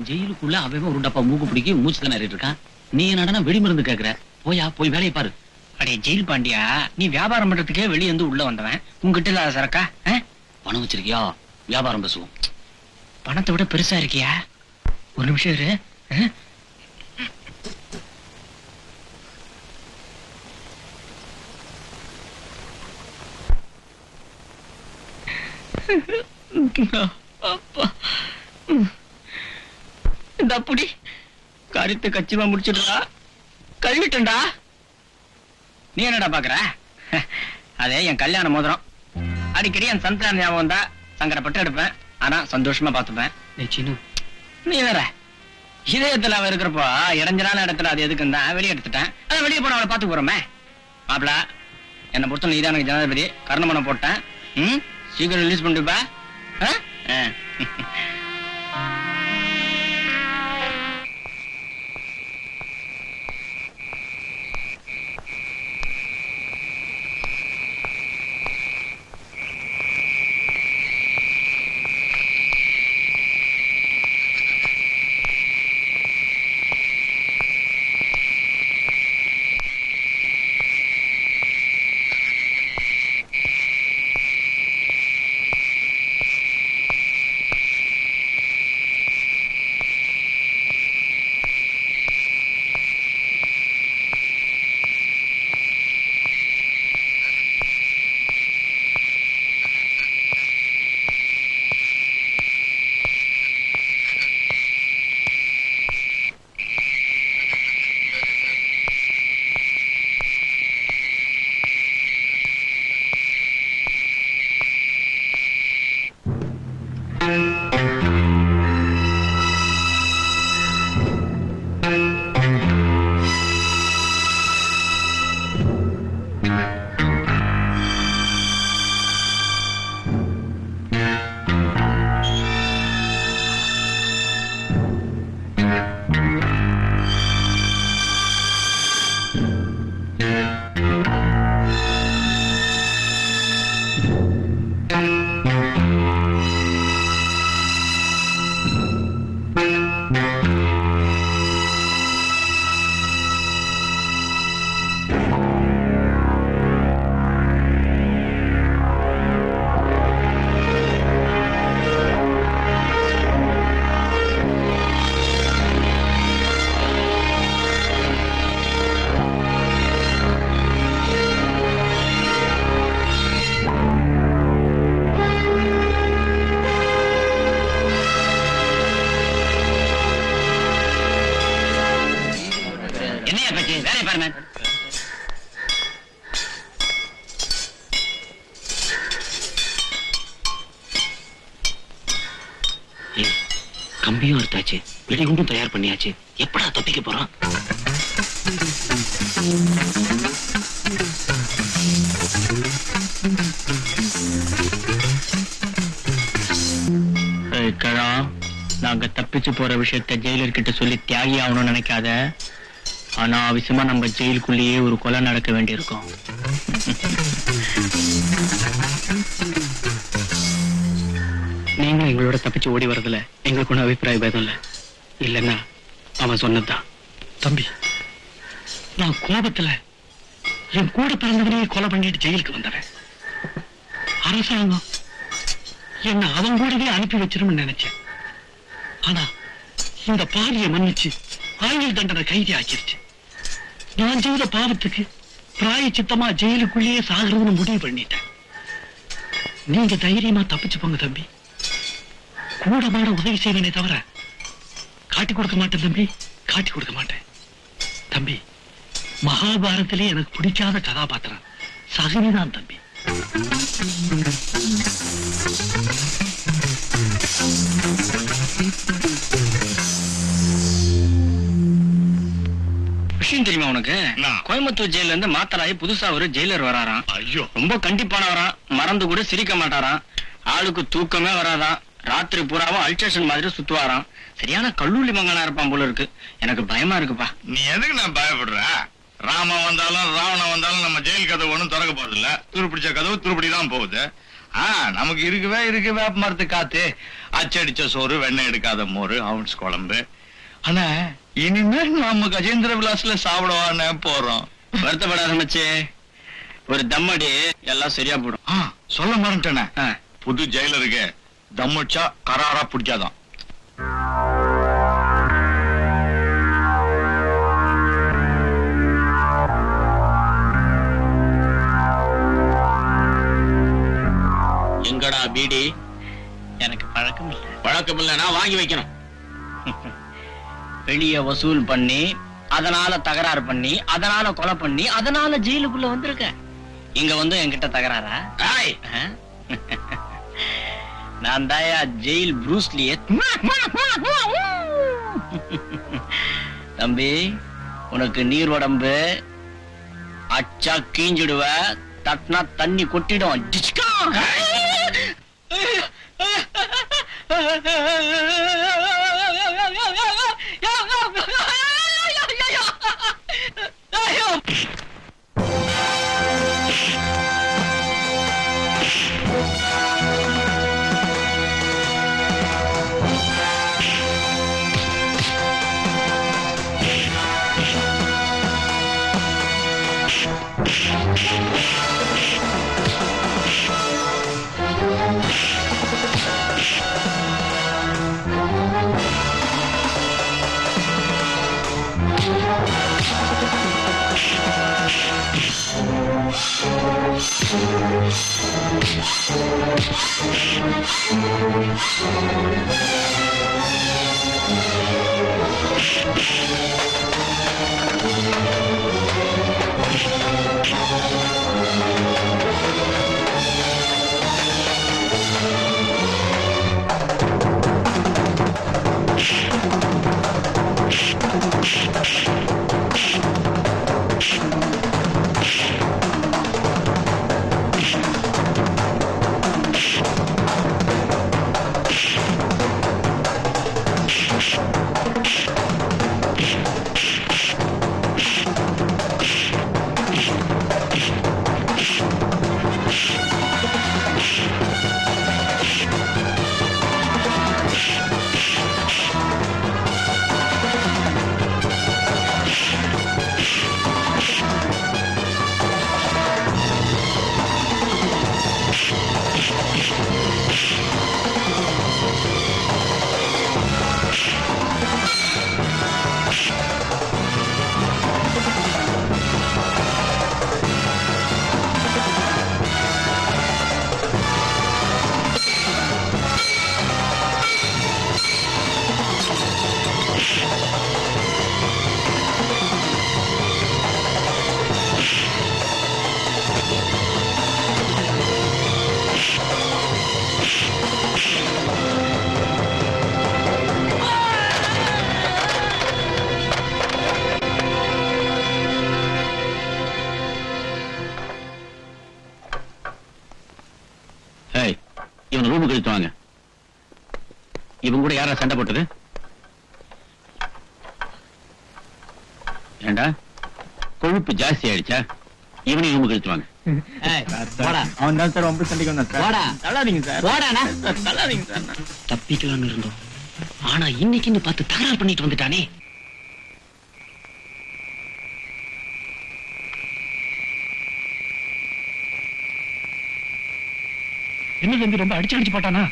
ஜெயிலுக்குள்ள அவன் ஒரு டப்பா மூக்கு பிடிக்கி மூச்சு திணறிட்டு இருக்கான். நீ என்னடா வெடி மருந்து கேக்குற? போயா போய் வேலையை பாரு. அடே ஜெயில் பாண்டியா, நீ வியாபாரம் பண்றதுக்கே வெளிய இருந்து உள்ள வந்தவன், உங்ககிட்ட இல்லாத சரக்கா? பணம் வச்சிருக்கியா? வியாபாரம் பேசுவோம். பணத்தை விட பெருசா இருக்கியா? ஒரு நிமிஷம் இரு. இந்த அப்படி கருத்து கச்சிமா முடிச்சிடுறா, கழுவிட்டா. நீ என்னடா பாக்குற? அதே என் கல்யாண மோதிரம். அடிக்கடி என் சந்தான ஞாபகம் தான் சங்கடப்பட்டு எடுப்பேன், ஆனா சந்தோஷமா பாத்துப்பேன். நீ வேற இதயத்துல அவ இருக்கிறப்போ இடைஞ்சலான இடத்துல அது எதுக்குன்னு தான் வெளியே எடுத்துட்டேன். அதான் வெளியே போன அவளை பாத்து போறோமே. மாப்பிள, என்னை பொறுத்த நீதான் எனக்கு ஜனாதிபதி. கர்ணமனம் போட்டேன். சீக்கிரம் ரிலீஸ் பண்ணிட்டுப்பா. கம்பியும் அறுத்தாச்சு, வெடிகுண்டும் தயார் பண்ணியாச்சு. எப்படா தப்பிக்க போறான்? நாங்க தப்பிச்சு போற விஷயத்த ஜெயிலர் கிட்ட சொல்லி தியாகி ஆகணும்னு நினைக்காத. அனாவசியமா நம்ம ஜெயிலுக்குள்ளேயே ஒரு கொலை நடக்க வேண்டியிருக்கும். நீங்க எங்களோட தப்பிச்சு ஓடி வரதுல எங்களுக்கு ஒன்றும் அபிப்பிராய பேதம் இல்லை. இல்லைன்னா அவன் சொன்னதுதான். தம்பி, நான் கோபத்துல என் கூட பிறந்தவனையே கொலை பண்ணிட்டு ஜெயிலுக்கு வந்தவன். அரசாங்கம் என்ன அவன் கூடவே அனுப்பி வச்சிரும்னு நினைச்சேன். ஆனா இந்த பாவியை மன்னிச்சு ஆயுள் தண்டனை கைதி ஆக்கிருச்சு. நான் செய்த பாவத்துக்கு பிராயச்சித்தமா ஜெயிலுக்குள்ளேயே சாகிறதுன்னு முடிவு பண்ணிட்டேன். நீங்க தைரியமா தப்பிச்சு போங்க தம்பி. கூட மாட உதவி செய்வனே தவிர காட்டி கொடுக்க மாட்டேன் தம்பி, காட்டி கொடுக்க மாட்டேன் தம்பி. மகாபாரத்திலே எனக்கு பிடிக்காத கதாபாத்திரம் சகுனிதான் தம்பி. விஷயம் தெரியுமா உனக்கு? கோயம்புத்தூர் ஜெயில இருந்து மாத்தலாயி புதுசா ஒரு ஜெயிலர் வராராம். ஐயோ, ரொம்ப கண்டிப்பானவராம். மறந்து கூட சிரிக்க மாட்டாராம். ஆளுக்கு தூக்கமே வராதாம். ராத்திரி பூராவும் அல்ட்ரேஷன் மாதிரி சுத்துவாராம். சரியான கல்லூரி மங்கனா இருப்பான் போல இருக்கு. எனக்கு பயமா இருக்குப்பா. நீ எதுக்கு நான் பயப்படுற? ராமன் வந்தாலும் ராவணன் வந்தாலும் நம்ம ஜெயில் கதவு ஒண்ணும் திறக்க போறது இல்ல. துருப்பிடிச்ச கதவு துருப்பிடிதான் போகுது. நமக்கு இருக்கு வேப்ப மரத்து காத்து, அச்சடிச்ச சோறு, வெண்ணெய் எடுக்காத மோரு, அவுன்ஸ் குழம்பு. ஆனா இனிமேல் நம்ம கஜேந்திர விலாஸ்ல சாப்பிடவானே போறோம். வருத்தப்படாத மச்சி, ஒரு தம்மடி எல்லாம் சரியா போடும். சொல்ல மாட்டேனே, புது ஜெயிலருக்கு தம்முச்சா கராரா பிடிக்காதான். எங்கடா பீடி? எனக்கு பழக்கம் இல்லை. பழக்கம் இல்லைன்னா வாங்கி வைக்கணும். வெளிய வசூல் பண்ணி, அதனால தகராறு பண்ணி, அதனால கொலை பண்ணி, அதனால ஜெயிலுக்குள்ள வந்திருக்க. இங்க வந்து என்கிட்ட தகராறா? நான் தாயா ஜெயில் ப்ரூஸ்லியே. தம்பி, உனக்கு நீர் உடம்பு, அச்சா கீஞ்சிடுவ, தட்டினா தண்ணி கொட்டிடும். இவன் ரூமுக்கு எடுத்து வாங்க. இவன் கூட யாரா சண்டை போட்டது? ஏண்டா ஏண்டா கொழுப்பு ஜாஸ்தி ஆயிடுச்சா? இவனையும் ரூமுக்கு இழுத்துவாங்க. அவன் தான் சார் ரொம்ப சண்டைக்கு வந்தான் சார். தள்ளாதீங்க சார். தள்ளாதீங்க சார். தப்பிக்கலாம்னு இருந்தோம். ஆனா இன்னைக்குன்னு பார்த்து தகராறு பண்ணிட்டு வந்துட்டானே. என்ன தம்பி ரொம்ப அடிச்சு போட்டானா?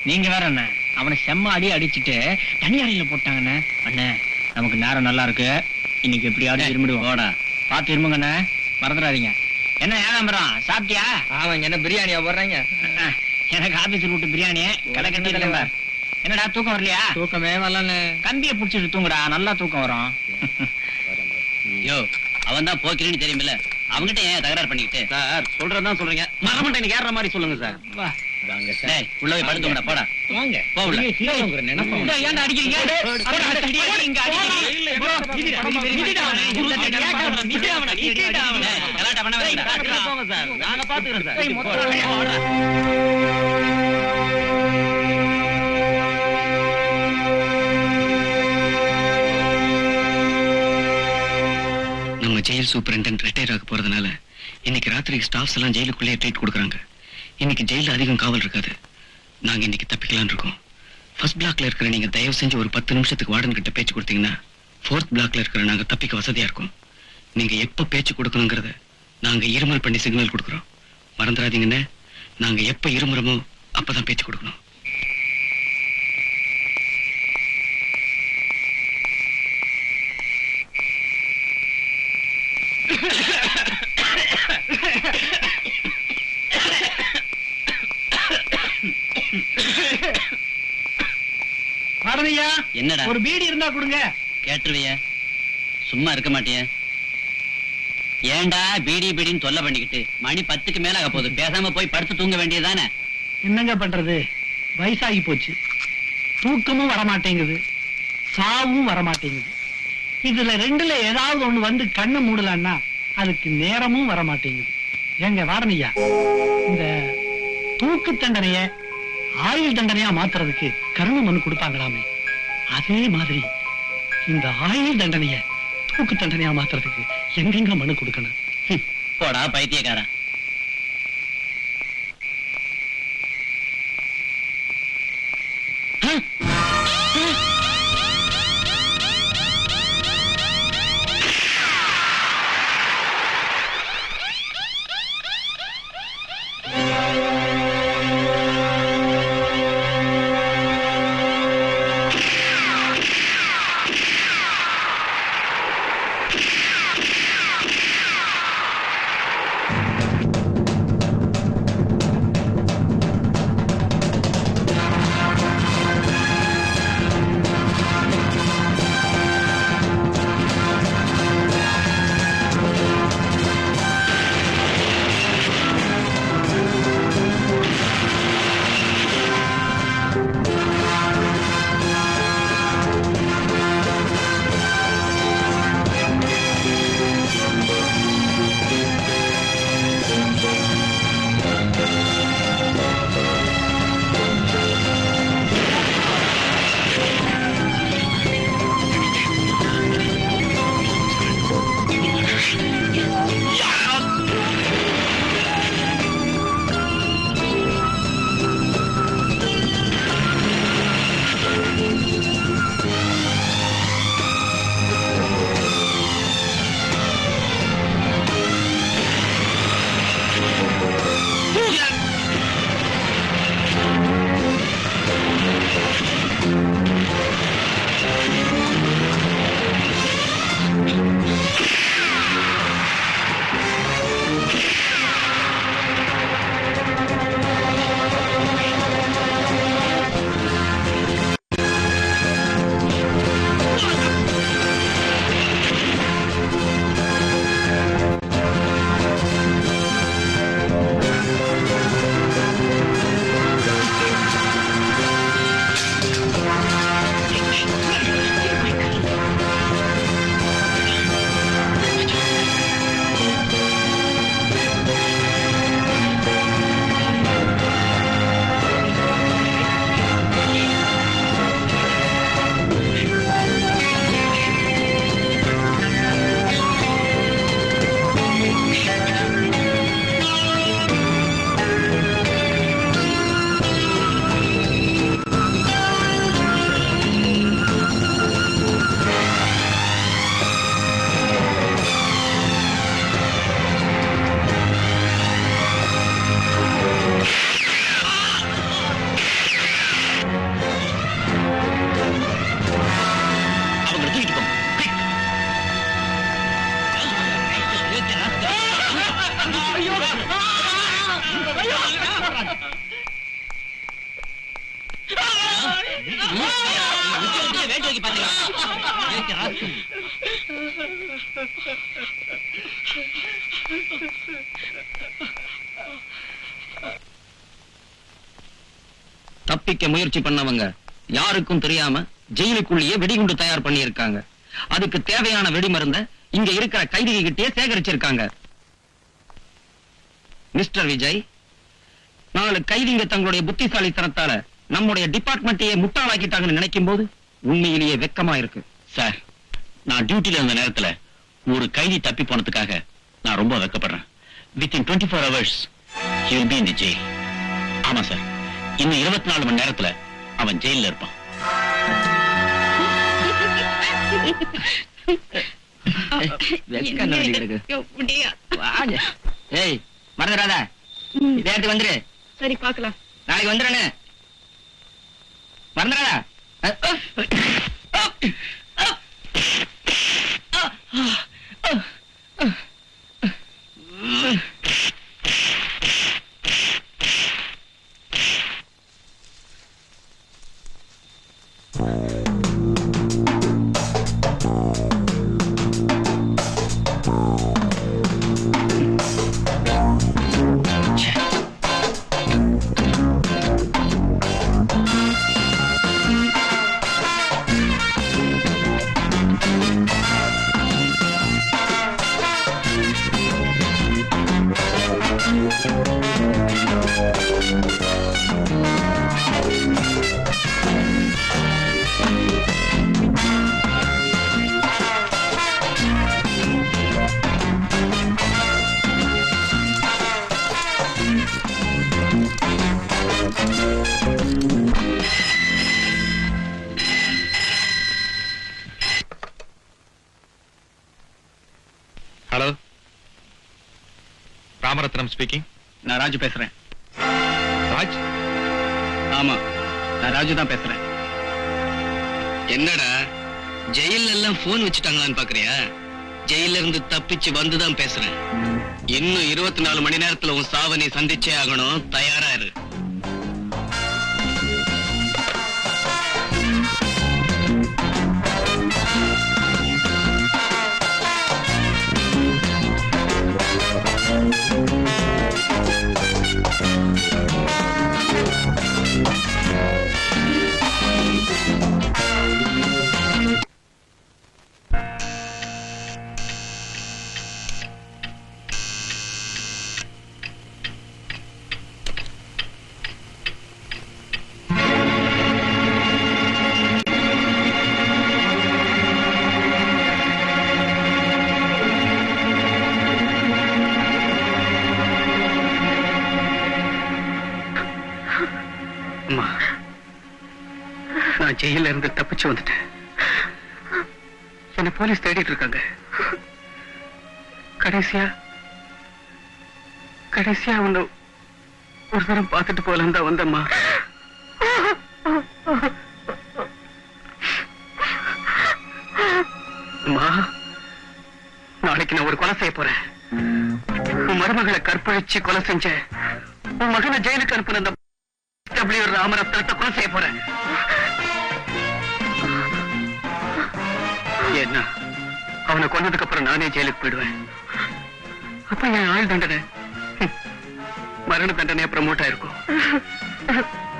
நீங்க வேற என்ன, அவனை செம்ம அடி அடிச்சுட்டு தனியாரில போட்டாங்கண்ணே. அண்ணே நமக்கு நேரம் நல்லா இருக்கு, இன்னைக்கு எப்படியாவது இருமிடுவோம். ஓடா பார்த்து இருமுங்கண்ணே, மறந்துடாதீங்க. என்ன ஏகாம்பரம் சாப்பிட்டியா? அவங்க என்ன பிரியாணியா போடுறாங்க? எனக்கு ஆபீஸ் விட்டு பிரியாணி கடை கட்டி. என்னடா தூக்கம் வரலையா? தூக்கமே வரல. கம்பியை புடிச்சிட்டு தூங்குடா, நல்லா தூக்கம் வரும். யோ அவன் தான் போக்கிறேன்னு தெரியுமில்ல, அவங்கிட்ட ஏன் தகராறு பண்ணிக்கிட்டு? சார் சொல்றதான் சொல்றீங்க, மரமட்டை எனக்கு ஏற மாதிரி சொல்லுங்க சார். வாங்க சார், உள்ள போய் படுத்துங்கடா. போடா வாங்க, போ உள்ள. ஏன்டா அடிக்கிறீங்க? கலாட்டா பண்ண வேண்டாம். போங்க சார், நாங்க பாத்துக்கிறோம் சார். நம்ம ஜெயில் சூப்பரிண்டென்ட் ரிட்டையர் ஆக போறதுனால இன்னைக்கு ராத்திரி ஸ்டாஃப்ஸ் எல்லாம் ஜெயிலுக்குள்ளே ட்ரீட் கொடுக்குறாங்க. இன்னைக்கு ஜெயில அதிகம் காவல் இருக்காது. நாங்க இன்னைக்கு தப்பிக்கலாம்னு இருக்கோம். ஃபர்ஸ்ட் பிளாக்ல இருக்கிற நீங்க தயவு செஞ்சு ஒரு 10 நிமிஷத்துக்கு வார்டன் கிட்ட பேச்சு கொடுத்தீங்கன்னா 4th பிளாக்ல இருக்கிற நாங்க தப்பிக்க வசதியா இருக்கும். நீங்க எப்ப பேச்சு கொடுக்கணுங்கிறத நாங்க இருமல் பண்ணி சிக்னல் கொடுக்குறோம். மறந்துடாதீங்கன்னு, நாங்க எப்ப இருமுறமோ அப்பதான் பேச்சு கொடுக்கணும். என்னடா ஒரு பீடி இருந்தா கொடுங்க. கேட்டுருவிய, சும்மா இருக்க மாட்டிய. ஏண்டா பீடி பீடின்னு தொல்லை பண்ணிக்கிட்டு? மணி 10க்கு மேல ஆக போகுது, பேசாம போய் படுத்து தூங்க வேண்டியதானே? என்னங்க பண்றது, வயசாகி போச்சு. தூக்கமும் வரமாட்டேங்குது, சாவும் வரமாட்டேங்குது. இதுல ரெண்டுல ஏதாவது ஒண்ணு வந்து கண்ணை மூடலான்னா அதுக்கு நேரமும் வரமாட்டேங்குது. ஏங்க வாரணையா, இந்த தூக்கு தண்டனைய ஆயுள் தண்டனையா மாத்துறதுக்கு கருணை மனு கொடுப்பாங்களாமே, அதே மாதிரி இந்த ஆயுள் தண்டனைய தூக்கு தண்டனையா மாத்துறதுக்கு எங்கெங்க மனு கொடுக்கணும்? போடா பைத்தியக்காரா. வேட்டு வைக்க பாத்தீங்களா? தப்பிக்க முயற்சி பண்ணவங்க யாருக்கும் தெரியாம ஜெயிலுக்குள்ளேயே வெடிகுண்டு தயார் பண்ணி இருக்காங்க. அதுக்கு தேவையான வெடிமருந்த இங்க இருக்கிற கைதிகிட்டே சேகரிச்சிருக்காங்க. மிஸ்டர் விஜய், 4 கைதிங்க தங்களுடைய புத்திசாலித்தனத்தால நம்முடைய டிபார்ட்மெண்ட்டையே முட்டாளாக்கிட்டாங்கன்னு நினைக்கும் போது உண்மையிலேயே வெக்கமா இருக்கு. சார், நான் டியூட்டில இருந்த நேரத்துல ஒரு கைதி தப்பி போனதுக்காக நான் ரொம்ப வெக்கப்படுறேன். Within 24 hours he will be in the jail. ஆமா சார், இன்னும் 24 மணி நேரத்துல அவன் ஜெயில்ல இருப்பான். ஏய் மறந்துடாத, இதே இடத்துக்கு வந்துரு. சரி பாக்கலாம். நாளைக்கு வந்துடுறேன்னு மறந்துடாத. Hello, Ramaratnam speaking. நான் ராஜு பேசுறேன். ராஜ்? ஆமா, நான் ராஜு தான் பேசுறேன். என்னடா ஜெயில எல்லாம் போன் வச்சுட்டாங்களான்னு பாக்குறியா? ஜெயில இருந்து தப்பிச்சு வந்துதான் பேசுறேன். இன்னும் 24 மணி நேரத்துல உன் சாவை நீ சந்திச்சே ஆகணும். தயாரா இரு. நான் ஜெயில இருந்து தப்பிச்சு வந்துட்டேன். என்ன போலீஸ் தேடிட்டு இருக்காங்க. கடைசியா உன்னை ஒரு தரம் பார்த்துட்டு போலாம் தான் வந்தம்மா. அம்மா, நாளைக்கு நான் ஒரு கொலை செய்ய போறேன். உன் மருமகளை கற்பழிச்சு கொலை செஞ்ச உன் மகனை ஜெயிலுக்கு அனுப்புன அந்த ராமரத்னத்தை கொலை செய்ய போறேன். என்ன, அவனை கொன்னதுக்கு அப்புறம் நானே ஜெயிலுக்கு போயிடுவேன். அப்ப என் ஆயுள் தண்டனை மரண தண்டனையா ப்ரமோட் ஆயிருக்கும்.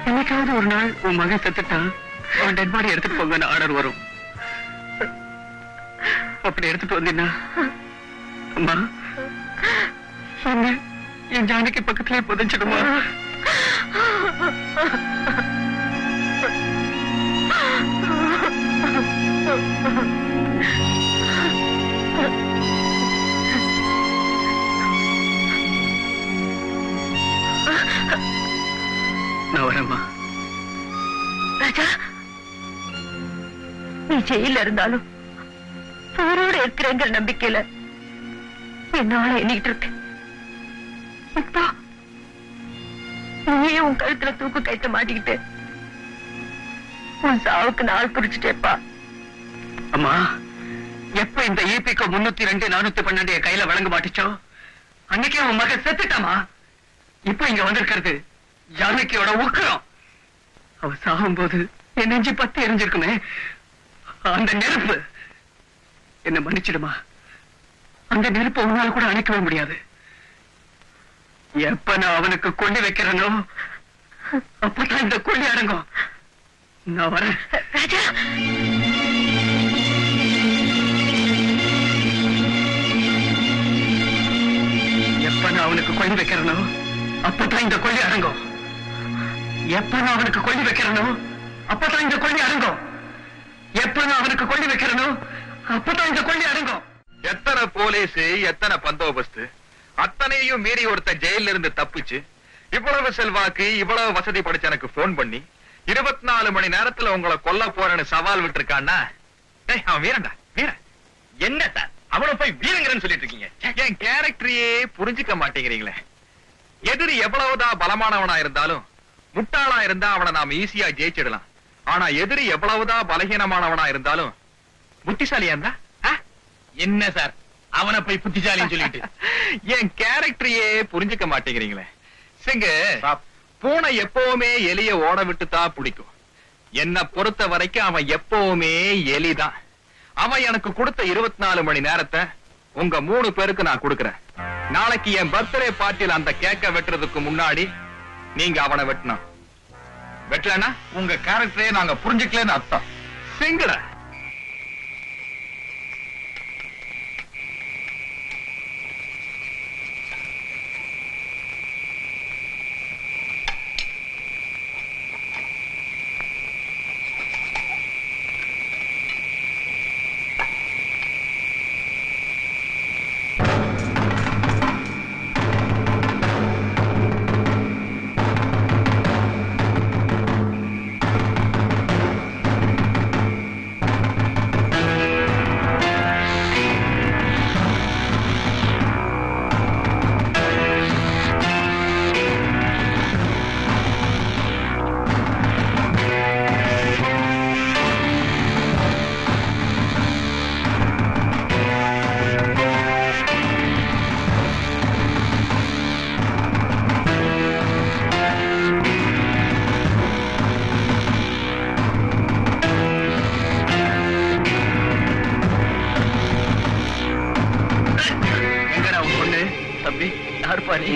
என்னைக்காவது ஒரு நாள் உன் மகன் செத்துட்டான், அவன் டெட் பாடி எடுத்துட்டு போங்கன்னு ஆர்டர் வரும். அப்படி எடுத்துட்டு வந்தீங்கன்னா அம்மா, என் ஜானகி பக்கத்திலே புதைச்சிடுமா? நான் வரேம்மா. ராஜா, நீ ஜெயில இருந்தாலும் உயிரோட இருக்கிறேங்கிற நம்பிக்கையில என்னால எண்ணிட்டு இருக்கேன். நீயே உன் கழுத்துல தூக்கு கைத்த மாட்டிக்கிட்டு உன் சாவுக்கு நாள் குறிச்சிட்டேப்பா. அம்மா, எப்ப இந்த EPக்கு 302 412 கையில வழங்க மாட்டிச்சோ அன்னைக்கே உன் மகன் செத்துட்டாமா. இப்ப இங்க வந்திருக்கிறது ஜானகியோட உக்கிரம். அவ சாகும்போது என் நெஞ்சு பத்தி எரிஞ்சிருக்குமே அந்த நெருப்பு. என்ன மன்னிச்சிடுமா, அந்த நெருப்பை உன்னால கூட அணைக்கவே முடியாது. எப்ப நான் அவனுக்கு கொண்டு வைக்கிறேனோ அப்பதான் இந்த கொள்ளி அடங்கும். நான் வரேன். ராஜா, எப்ப நான் அவனுக்கு கொள்ளி வைக்கிறேனோ அப்பதான் இந்த கொள்ளி அடங்கும். எப்ப நான் அவனுக்கு கொள்ளி வைக்கிறேனோ அப்பதான் இந்த கொள்ளி அடங்கும். எப்ப நான் அவனுக்கு கொள்ளி வைக்கிறேனோ அப்பதான் இந்த கொள்ளி அடங்கும். எத்தனை போலீஸ், எத்தனை பந்தோபஸ்து, அத்தனையும் மீறி ஒருத்தன் ஜெயில இருந்து தப்பிச்சு இவ்வளவு செல்வாக்கு, இவ்வளவு வசதி படைச்ச எனக்கு போன் பண்ணி 24 மணி நேரத்துல உங்களை கொல்ல போறேன்னு சவால் விட்டு இருக்கான்னா, அவன் வீரன்டா, வீரன். என்ன சார் அவனை போய் வீரங்கிறன்னு சொல்லிட்டு இருக்கீங்க? என் கேரக்டரையே புரிஞ்சுக்க மாட்டேங்கிறீங்களே. எதிரி எவ்வளவுதான் பலமானவனா இருந்தாலும் முட்டாளா இருந்தா அவனை நாம ஈஸியா ஜெயிச்சிடலாம். ஆனா எதிரி எவ்வளவுதான் பலகீனமானவனா இருந்தாலும் புத்திசாலியா இருந்தா என்ன சார் அவனை போய் புத்திசாலின்னு சொல்லிட்டு என் கேரக்டரையே புரிஞ்சுக்க மாட்டேங்கிறீங்களே. சிங்க, பூனை எப்பவுமே எலிய ஓட விட்டுதான் பிடிக்கும். என்ன பொறுத்த வரைக்கும் அவன் எப்பவுமே எலிதான். அவன் எனக்கு கொடுத்த 24 மணி நேரத்தை உங்க 3 பேருக்கு நான் கொடுக்கிறேன். நாளைக்கு என் பர்த்டே பார்ட்டியில அந்த கேக்க வெட்டுறதுக்கு முன்னாடி நீங்க அவனை வெட்டணும். வெட்டலன்னா உங்க கேரக்டரே நாங்க புரிஞ்சுக்கலன்னு அர்த்தம். சிங்கட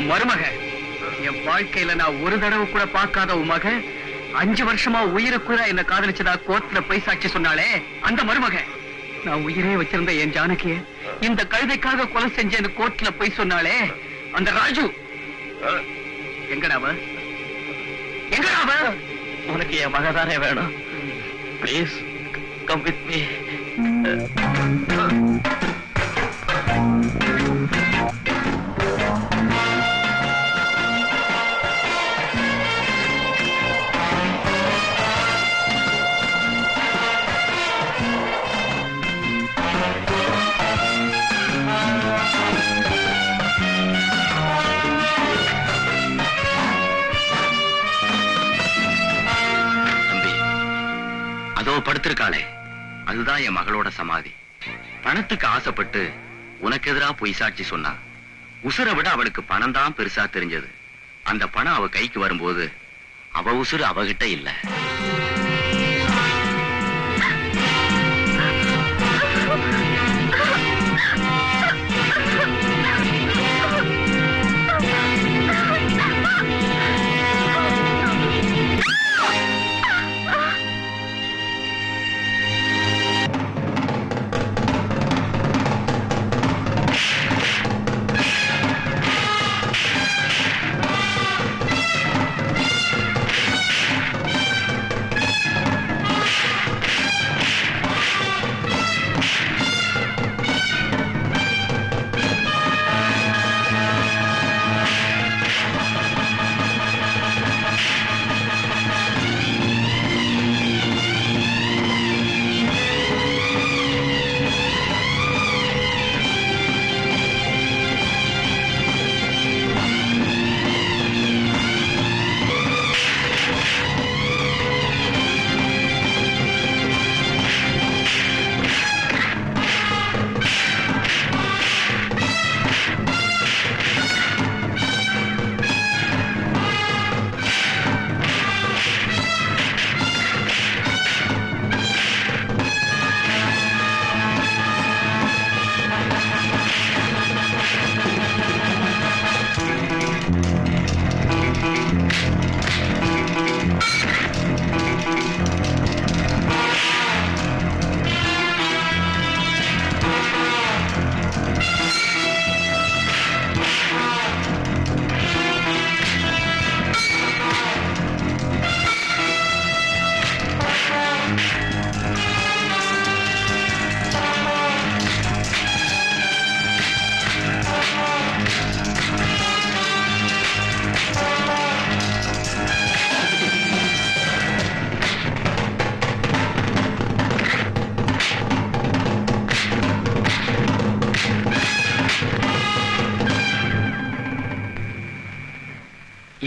மருமக. என் வாழ்க்கையில நான் ஒரு தடவை கூட பார்க்காத உன் மக 5 வருஷமா உயிருக்குள்ள என்ன காதலிச்சதா கோர்ட்ல போய் சாட்சி சொன்னாலே அந்த மருமக. நான் உயிரே வச்சிருந்த என் ஜானகிய இந்த கழுதைக்காக கொலை செஞ்சேன்னு கோர்ட்ல போய் சொன்னாலே அந்த ராஜு. எங்கடாவ? எங்கடாவ? உனக்கு என் மகதானே வேணும். Please come with me. படுத்திருக்காளே அதுதான் என் மகளோட சமாதி. பணத்துக்கு ஆசைப்பட்டு உனக்கு எதிரா பொய் சாட்சி சொன்னா. உசுரை விட அவளுக்கு பணம் தான் பெருசா தெரிஞ்சது. அந்த பணம் அவ கைக்கு வரும்போது அவ உசுறு அவகிட்ட இல்ல.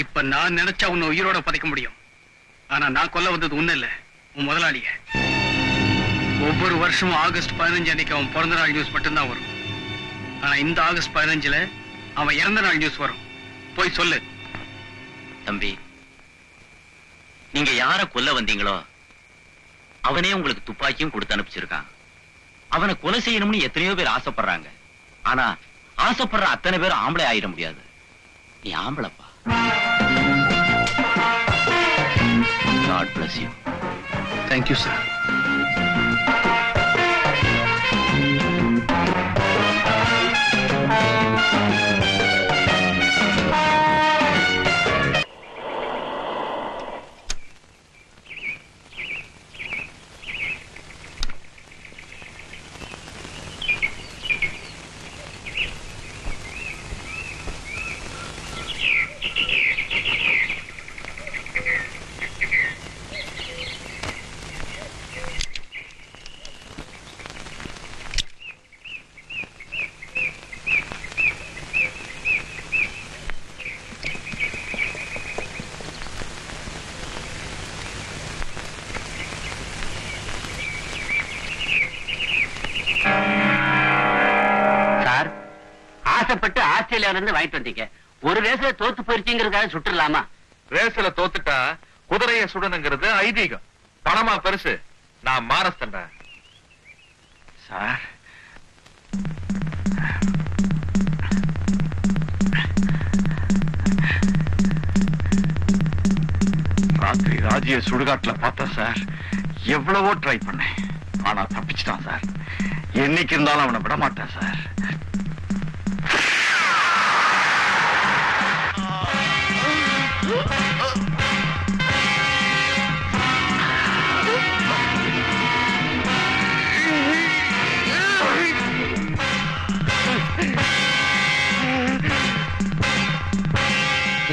இப்ப நான் நினைச்சா உன்னை உயிரோட புதைக்க முடியும். ஆனா நான் கொல்ல வந்தது உன்ன இல்ல, உன் முதலாளிய. ஒவ்வொரு வருஷமும் ஆகஸ்ட் 15 அன்னைக்கு அவன் பிறந்த நாள் நியூஸ் மட்டும்தான் வரும். ஆனா இந்த ஆகஸ்ட் 15ல அவன் இறந்த நாள் நியூஸ் வரும். போய் சொல்லு. தம்பி, நீங்க யார கொல்ல வந்தீங்களோ அவனே உங்களுக்கு துப்பாக்கியும் கொடுத்து அனுப்பிச்சிருக்கான். அவனை கொலை செய்யணும்னு எத்தனையோ பேர் ஆசைப்படுறாங்க. ஆனா ஆசைப்படுற அத்தனை பேர் ஆம்பளை ஆயிட முடியாது. நீ ஆம்பளப்பா. God bless you. Thank you, sir. ஆசைப்பட்டு ஆஸ்திரேலியால இருந்து வாங்கிட்டு வந்தீங்க. ஒரு ரேஸ்ல தோத்து போயிருக்கீங்கிறதுக்காக சுட்டுலாமா? ரேஸ்ல தோத்துட்டா குதிரைய சுடணுங்கிறது ஐதீகம். பணமா பெருசு. நான் மாரஸ்தண்டா சார். ராத்திரி ராஜிய சுடுகாட்டுல பார்த்தா சார், எவ்வளவோ ட்ரை பண்ணேன். ஆனா தப்பிச்சிட்டான் சார். என்னைக்கு இருந்தாலும் அவனை விட மாட்டேன் சார்.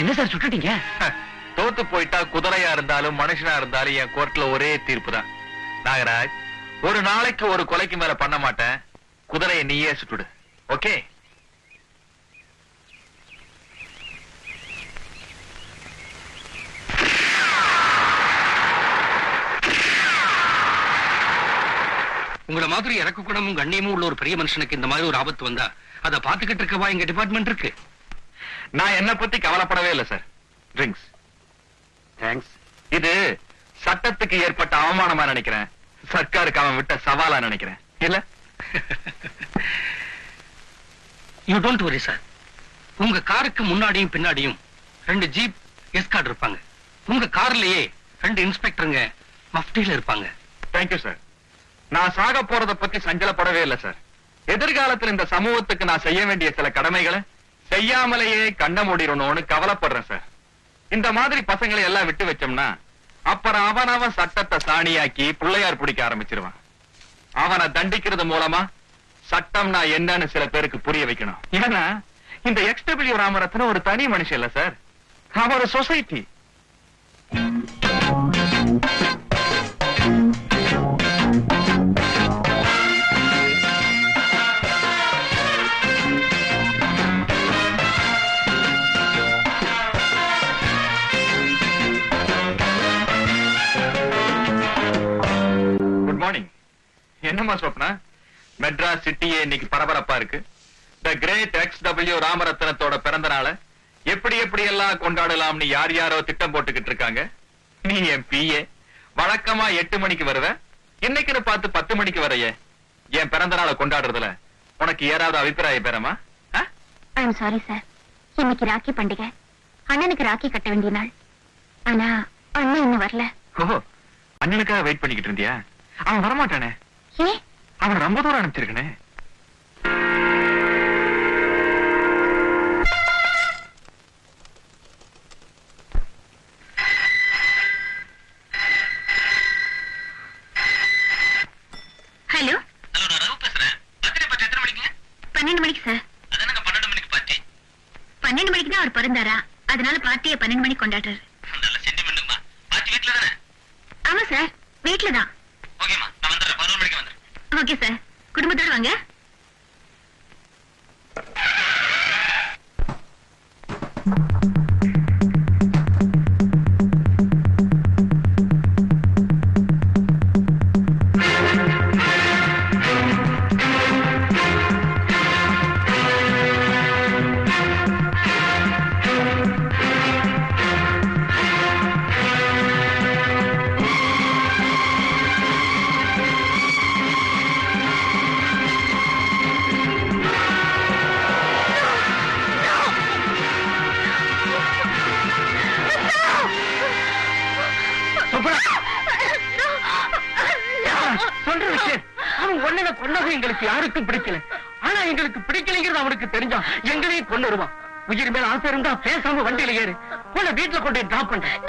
என்ன சார் சுட்டுட்டீங்க? தோத்து போயிட்டா குதிரையா இருந்தாலும் மனுஷனா இருந்தாலும் என் கோர்ட்ல ஒரே தீர்ப்பு தான். நாகராஜ், ஒரு நாளைக்கு ஒரு கொலைக்கு மேல பண்ண மாட்டேன். குதிரையை நீயே சுட்டுடு. ஓகே? உங்களை மாதிரி இறக்க குணமும் கண்ணியமும் உள்ள ஒரு பெரிய மனுஷனுக்கு இந்த மாதிரி ஒரு ஆபத்து வந்தா அதை பாத்துக்கிட்டு இருக்கவா எங்க டிபார்ட்மெண்ட் இருக்கு. நான் என்ன பத்தி கவலைப்படவே இல்லை சார். ட்ரிங்க்ஸ். தேங்க்ஸ். இது சட்டத்துக்கு ஏற்பட்ட அவமானமா நினைக்கிறேன். சர்க்காருக்கு அவன் விட்ட சவாலா நினைக்கிறேன். இல்ல? You don't worry sir. உங்க காருக்கு முன்னாடியும் பின்னாடியும் 2 ஜீப் எஸ்கார்ட் இருப்பாங்க. உங்க கார்லயே 2 இன்ஸ்பெக்டருங்க மஃப்டில இருப்பாங்க. Thank you sir. நான் சாக போறத பத்தி சஞ்சலப்படவே இல்லை சார். எதிர்காலத்தில் இந்த சமூகத்துக்கு நான் செய்ய வேண்டிய சில கடமைகளை செய்யாமலேயே கண்ண மூடிடணும்னு கவலைப்படுறேன் சார். இந்த மாதிரி பசங்களை எல்லாம் விட்டு வச்சோம்னா அப்புறம் அவன் சட்டத்தை சாணியாக்கி பிள்ளையார் பிடிக்க ஆரம்பிச்சிருவான். அவனை தண்டிக்கிறது மூலமா சட்டம்னா என்னன்னு சில பேருக்கு புரிய வைக்கணும். ஏன்னா இந்த XW ராமரத்னம் ஒரு தனி மனுஷன் இல்ல சார். அவன் ஒரு சொசைட்டி. என்னமா சொப்னா, மெட்ராஸ் சிட்டியே இன்னைக்கு பரபரப்பா இருக்கு. த கிரேட் XW ராமரத்னத்தோட பிறந்த நாள எப்படி எப்படி எல்லாம் கொண்டாடலாம்னு யார் யாரோ திட்டம் போட்டுக்கிட்டு இருக்காங்க. நீ என் பிஏ வழக்கமா 8 மணிக்கு வருவ, இன்னைக்குன்னு பார்த்து 10 மணிக்கு வரைய. என் பிறந்த நாளை கொண்டாடுறதுல உனக்கு ஏதாவது அபிப்பிராயம் பெறமா? I'm sorry sir. இன்னைக்கு ராக்கி பண்டிகை. அண்ணனுக்கு ராக்கி கட்ட வேண்டிய நாள். ஆனா அண்ணன் இன்னும் வரல. ஓஹோ, அண்ணனுக்காக வெயிட் பண்ணிக்கிட்டு இருந்தியா? அவன் வரமாட்டானே. அவன் ரொம்ப தூரம் அனுப்பிச்சிருக்கனே. ஹலோ, நான் ரகு பேசுறேன். பர்த்டே பார்ட்டி எத்தனை மணிக்கு? 12 மணிக்கு சார். அதனால 12 மணிக்கு பார்ட்டி. 12 மணிக்கு தான் அவர் பிறந்தாரா, அதனால பார்ட்டியை 12 மணிக்கு கொண்டாடுறாரு. நல்ல சென்டிமெண்ட்மா. பார்ட்டி வீட்ல தானே? ஆமா சார், வீட்ல தான். ஓகேமா, நான் வந்துறேன். 11 மணிக்கு வந்துறேன். ஓகே சார், குடும்பத்தோட வாங்க. எங்களுக்கு யாருக்கும் பிடிக்கல. ஆனா எங்களுக்கு பிடிக்கலைங்கிறது அவனுக்கு தெரிஞ்சா எங்களையும் கொண்டு வருவான். உயிர் மேல ஆசை இருந்தா பேசாம வண்டியில ஏறு, உன்னை வீட்டுல கொண்டு டிராப் பண்றேன்.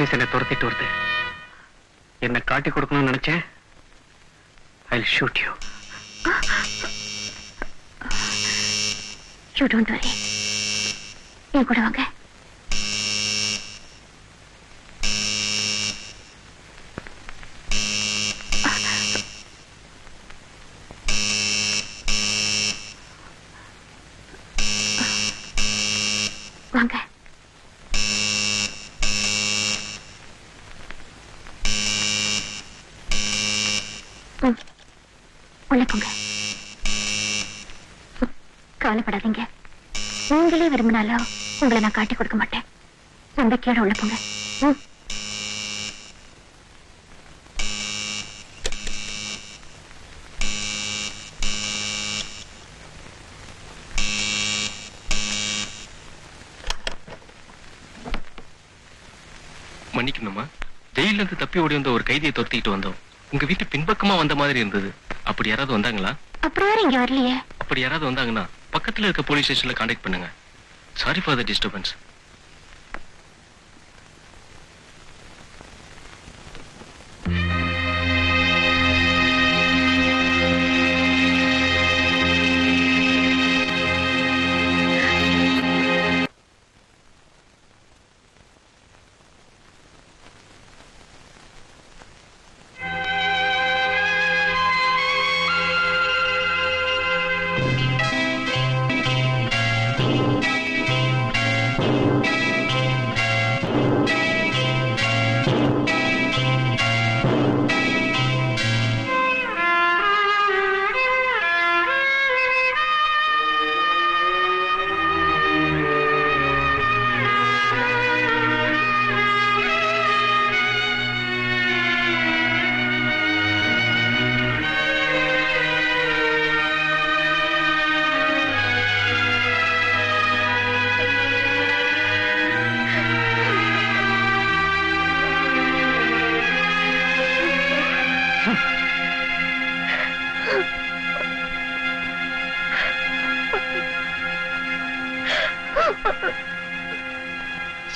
போலீஸ் என்னை துரத்திட்டு வருது. என்ன காட்டி கொடுக்கணும்னு நினைச்சேன். I'll shoot you. You don't worry. நீ கூட வாங்க. வாங்க. உள்ள போங்க. கவலைப்படாதீங்க. நீங்களே விரும்பினாலும் உங்களை நான் காட்டி கொடுக்க மாட்டேன். நம்பிக்கையோட உள்ள போங்க. மன்னிக்கணுமா, ஜெயில இருந்து தப்பி ஓடி வந்த ஒரு கைதியை துரத்திட்டு வந்தோம். உங்க வீட்டு பின்பக்கமா வந்த மாதிரி இருந்தது. அப்படி யாராவது வந்தாங்களா? அப்புறம் யாரும் இங்க வரலையே. அப்படி யாராவது வந்தாங்கன்னா பக்கத்துல இருக்க போலீஸ் ஸ்டேஷன்ல கான்டாக்ட் பண்ணுங்க. Sorry for the disturbance.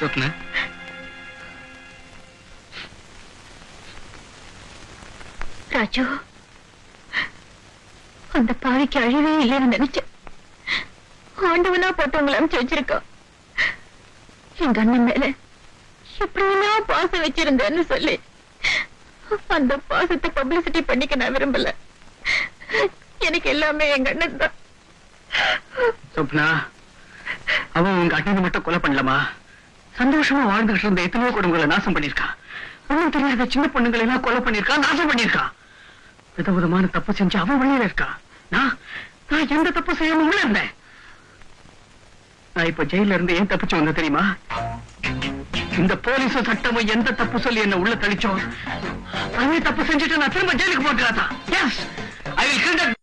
Swapna, Raju, அந்த பாவிக்கு அழிவே இல்லைன்னு நினைச்சேன். ஆண்டவனா போட்டு உங்களை அனுப்பிச்சு வச்சிருக்கோம். எங்க அண்ணன் மேல எப்படியெல்லாம் பாசம் வச்சிருந்தேன்னு சொல்லி அந்த பாசத்தை பப்ளிசிட்டி பண்ணிக்க நான் விரும்பல. எனக்கு எல்லாமே எங்க அண்ணன் தான். சொப்னா, அவன் உங்க அண்ணனை மட்டும் கொலை பண்ணலாமா? சந்தோஷமா வாழ்ந்துகிட்டு இருந்த எத்தனையோ குடும்பங்களை நாசம் பண்ணிருக்கான். ஒன்னும் தெரியாத சின்ன பொண்ணுங்களை எல்லாம் கொலை பண்ணிருக்கான், நாசம் பண்ணிருக்கான். விதவிதமான தப்பு செஞ்சு அவன் வெளியில இருக்கான். நான் எந்த தப்பு செய்யாம உள்ள இருந்தேன். நான் இப்ப ஜெயில இருந்து ஏன் தப்பிச்சு வந்த தெரியுமா? இந்த போலீஸும் சட்டமும் எந்த தப்பு சொல்லி என்ன உள்ள தளிச்சோ அதே தப்பு செஞ்சுட்டு நான் திரும்ப ஜெயிலுக்கு போட்டுறாதான். Yes, I will kill that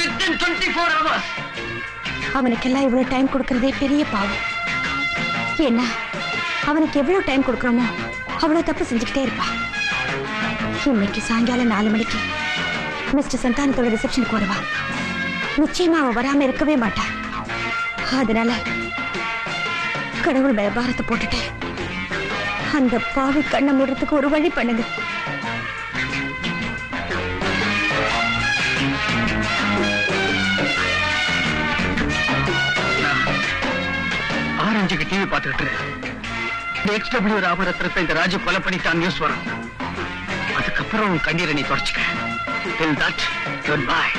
within 24 hours. அவனுக்கெல்லாம் இவ்வளவு டைம் கொடுக்கறதே பெரிய பாவம். ஏன்னா அவனுக்கு எவ்வளவு டைம் கொடுக்கறோமோ அவ்வளவு தப்பு செஞ்சுக்கிட்டே இருப்பா. இன்னைக்கு சாயங்காலம் 4 மணிக்கு மிஸ்டர் சந்தானத்தோட ரிசப்ஷனுக்கு வருவா. நிச்சயமா அவ வராம இருக்கவே மாட்டா. அதனால கடவுள் மேல பாரத்தை போட்டுட்டு அந்த பாவி கண்ணை மூடுறதுக்கு ஒரு வழி பண்ணுங்க. ஆரஞ்சுக்கு டிவி பார்த்துக்கிட்டு XW ராமரத்னத்தை இந்த ராஜு கொலை பண்ணிட்டான் நியூஸ் வரும். அதுக்கப்புறம் உன் கண்ணீரை நீ தொடச்சுக்க. Till that, goodbye.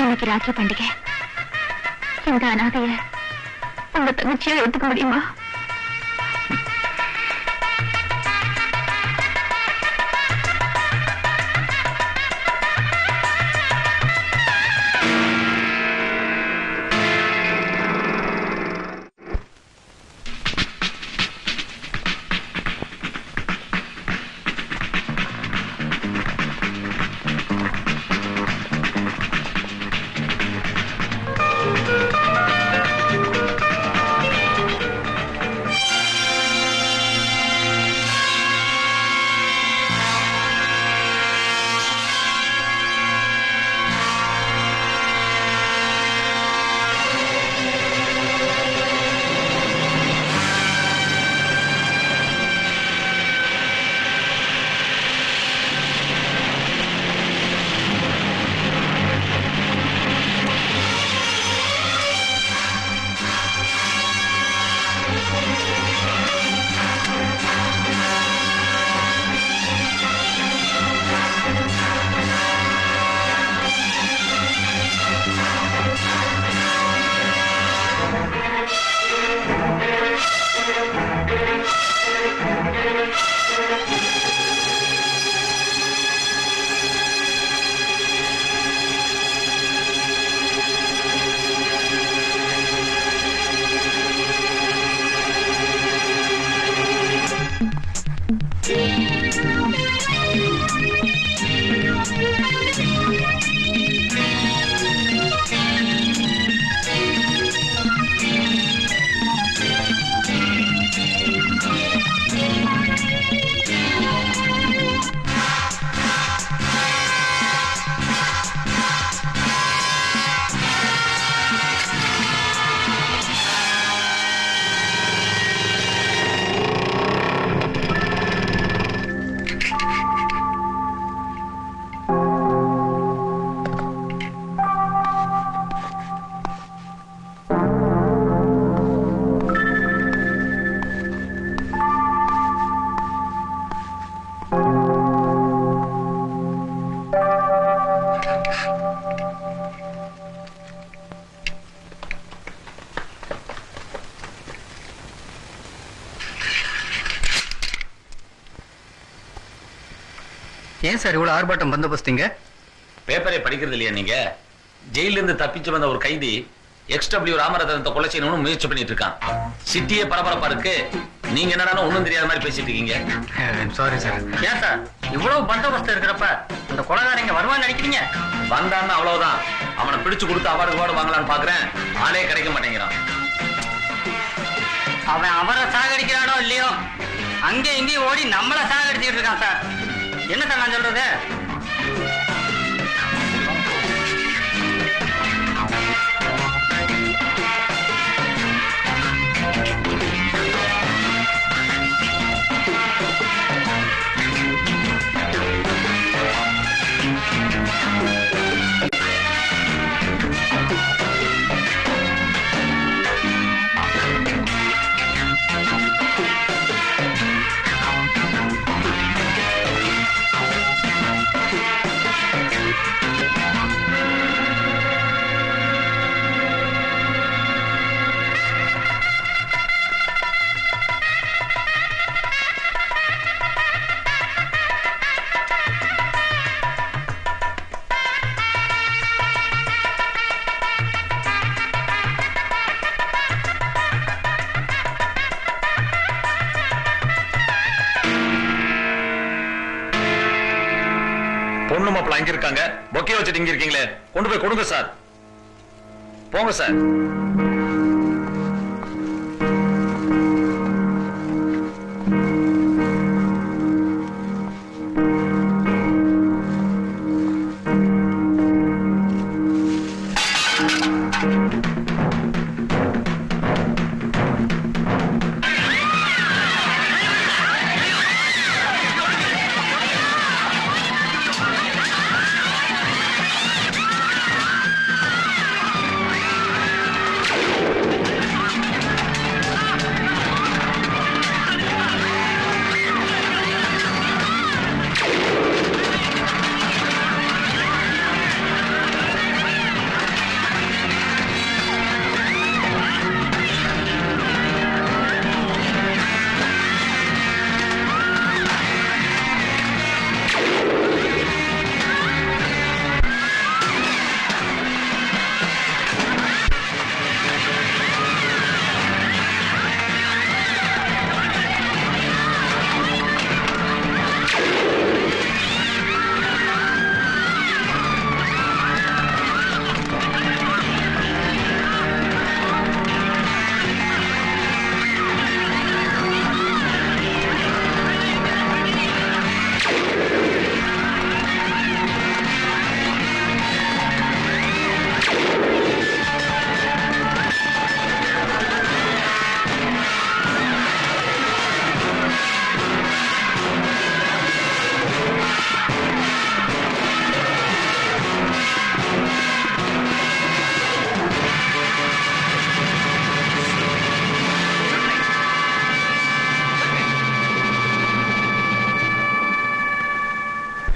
இன்னைக்கு ராத்திரி பண்டிகை. இந்த அனாதைய உங்க தங்கச்சியா எடுத்துக்க முடியுமா? ஏன் சார் இவ்வளவு ஆர்ப்பாட்டம் பந்தோபஸ்திங்க? பேப்பரே படிக்கிறது இல்லையா நீங்க? ஜெயில இருந்து தப்பிச்சு வந்த ஒரு கைதி XW ராமரத்னத்தை கொலை செய்யணும்னு முயற்சி பண்ணிட்டு இருக்கான். சிட்டியே பரபரப்பா இருக்கு. நீங்க என்னடா ஒண்ணும் தெரியாத மாதிரி பேசிட்டு இருக்கீங்க? Sorry sir. ஏன் சார் இவ்வளவு பந்தோபஸ்து இருக்கிறப்ப இந்த கொலைகாரங்க வருவான்னு நினைக்கிறீங்க? வந்தான்னு அவ்வளவுதான். அவனை பிடிச்சு கொடுத்து அவார்டு வாங்கலான்னு பாக்குறேன். ஆளே கிடைக்க மாட்டேங்கிறான். அவன் அவரை சாகடிக்கிறானோ இல்லையோ அங்கே இங்கேயும் ஓடி நம்மள சாகடிச்சுட்டு இருக்கான் சார். என்ன சார் நான் சொல்றது? பொண்ணு மாப்பிள்ள அங்க இருக்காங்க. பொக்கே வச்சுட்டு இங்க இருக்கீங்களே, கொண்டு போய் கொடுங்க சார். போங்க sir.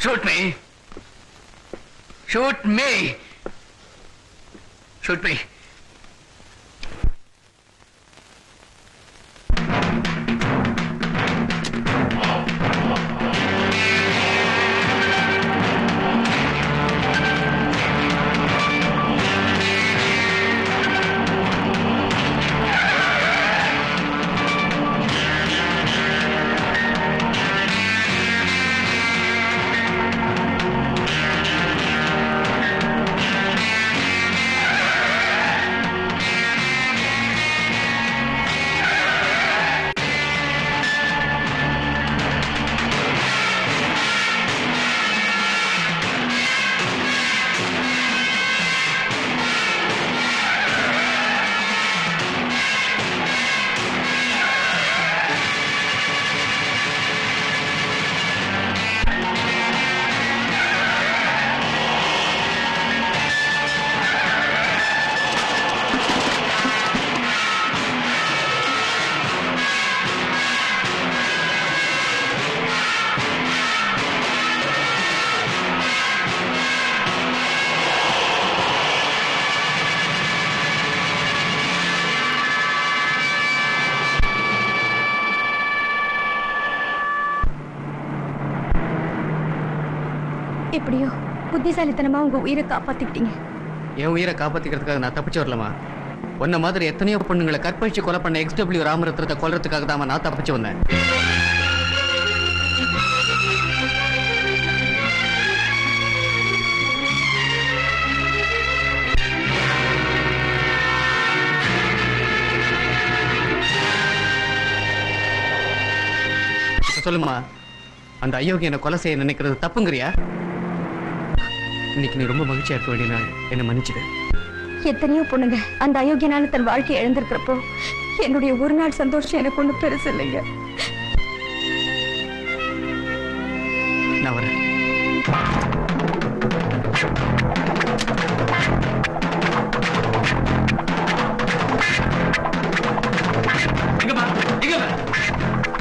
Shoot me! Shoot me! Shoot me! எப்படியோ புத்திசாலித்தனமா உங்க உயிரை காப்பாத்திக்கிட்டீங்க. என் உயிரை காப்பாத்திக்கிறதுக்காக நான் தப்பிச்சு வரலாமா? உன்ன மாதிரி எத்தனையோ பொண்ணுங்களை கற்பழிச்சு கொலை பண்ண XW ராமரத்னத்தை கொல்றதுக்காக தான் நான் தப்பிச்சு வந்தேன். சொல்லுமா, அந்த அயோக்கிய என்ன கொலை செய்ய நினைக்கிறது தப்புங்கிறியா? இன்னைக்கு நீ ரொம்ப மகிழ்ச்சியா இருக்க வேண்டிய நாள், என்ன மன்னிச்சுடு. எத்தனையோ பொண்ணுங்க அந்த அயோக்கியனால தன் வாழ்க்கையை இழந்திருக்கிறப்போ என்னுடைய ஒரு நாள் சந்தோஷம் எனக்கு ஒண்ணு பெருசு இல்லைங்க. நான் வரேன்.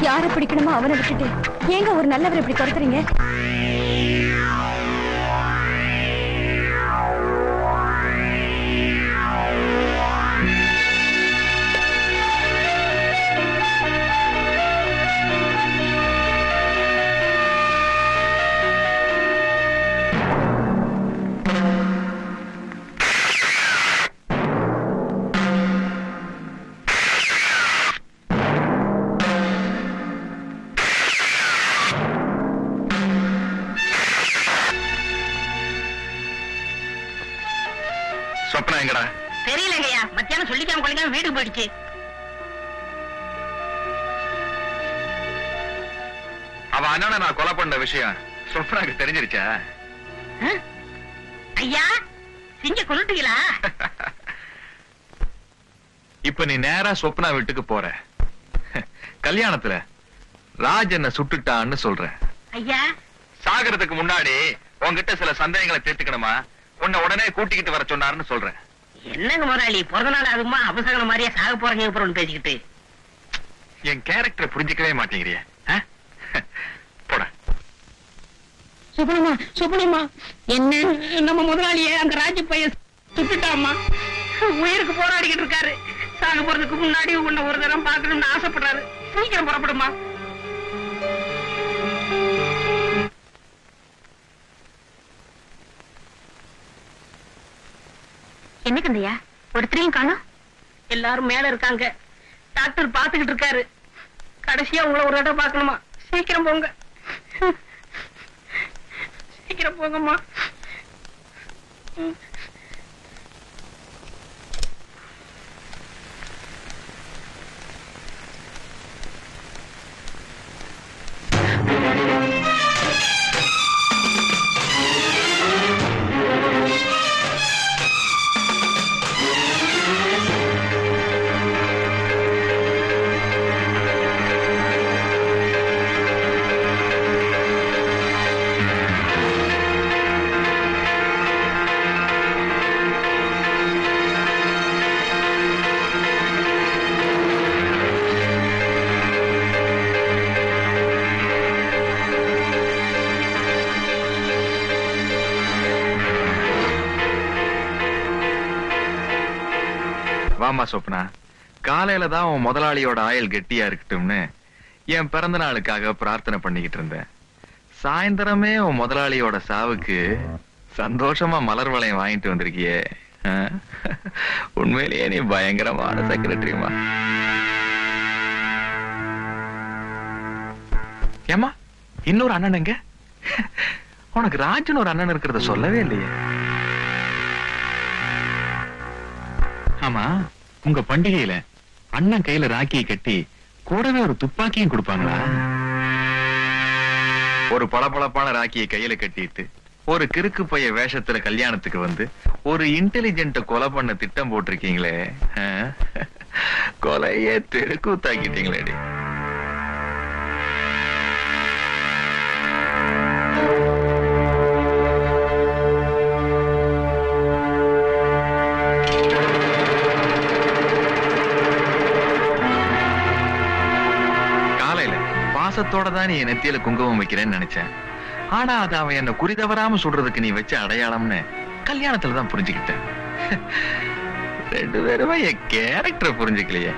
யாரை பிடிக்கணுமோ அவனை விட்டுட்டு ஏங்க ஒரு நல்லவரை இப்படி துரத்துறீங்க? சொப்னா எங்கடா? தெரியலங்கய்யா, மத்தியானம் சொல்லிக்காம கொள்ளிக்காம வீட்டுக்கு போயிடுச்சு. அவ அண்ணனை நான் கொலை பண்ண விஷயம் சொப்னாக்கு தெரிஞ்சிருச்சா? ஐயா, சிங்க கொண்டுட்டீங்களா? இப்ப நீ நேரா சொப்னா வீட்டுக்கு போற. கல்யாணத்துல ராஜ் என்ன சுட்டுட்டான்னு சொல்ற. ஐயா, சாகறதுக்கு முன்னாடி உன்கிட்ட சில சந்தேகங்களை தீர்த்துக்கணுமா, உன்னை உடனே கூட்டிக்கிட்டு வர சொன்னாருன்னு சொல்றேன். என்னங்க முதலாளி, பிறந்த நாள் அதுமா அபசகன மாதிரியா சாக போறீங்க பேசிக்கிட்டு? என் கேரக்டரை புரிஞ்சிக்கவே மாட்டேங்கிறிய. போட. சுப்பனம்மா, சுப்பனம்மா, என்ன நம்ம முதலாளிய அந்த ராஜ பையன் சுட்டுட்டாமா? உயிருக்கு போராடிக்கிட்டு இருக்காரு. சாக போறதுக்கு முன்னாடி உன்னை ஒரு தரம் பார்க்கணும்னு ஆசைப்படுறாரு. சீக்கிரம் புறப்படுமா? என்ன கந்தையா, ஒருத்தரையும் காணோம்? எல்லாரும் மேல இருக்காங்க. டாக்டர் பாத்துக்கிட்டு இருக்காரு. கடைசியா உங்களை ஒரு இடம் பார்க்கணுமா? சீக்கிரம் போங்க, சீக்கிரம் போங்கம்மா. வாமா சொப்னா, காலையில தான் உன் முதலாளியோட ஆயுள் கெட்டியா இருக்கட்டும்னு என் பிறந்த நாளுக்காக பிரார்த்தனை பண்ணிக்கிட்டு இருந்தேன். சாயந்தரமே உன் முதலாளியோட சாவுக்கு சந்தோஷமா மலர் வளையம் வாங்கிட்டு வந்திருக்கியே. உண்மையிலேயே நீ பயங்கரமான செக்ரட்டரிமா. ஏமா, இன்னொரு அண்ணன் எங்க? உனக்கு ராஜன் ஒரு அண்ணன் இருக்கிறத சொல்லவே இல்லையே. ஆமா, உங்க பண்டிகையில அண்ணன் கையில ராக்கியை கட்டி கூடவே ஒரு துப்பாக்கியும் கொடுப்பாங்களா? ஒரு பளபளப்பான ராக்கியை கையில கட்டிட்டு ஒரு கிறுக்கு பைய வேஷத்துல கல்யாணத்துக்கு வந்து ஒரு இன்டெலிஜென்ட்ட கொலை பண்ண திட்டம் போட்டிருக்கீங்களே. கொலையே தெருக்கூத்தாக்கிட்டீங்களேடி. பாசத்தோட தான் நீ என் நெத்தியில குங்குமம் வைக்கிறேன்னு நினைச்சேன். ஆனா அது அவன் என்ன குறிதவராம சொல்றதுக்கு நீ வச்ச அடையாளம்னு கல்யாணத்துலதான் புரிஞ்சுக்கிட்டேன். ரெண்டு பேருமே என் கேரக்டரை புரிஞ்சுக்கலையே.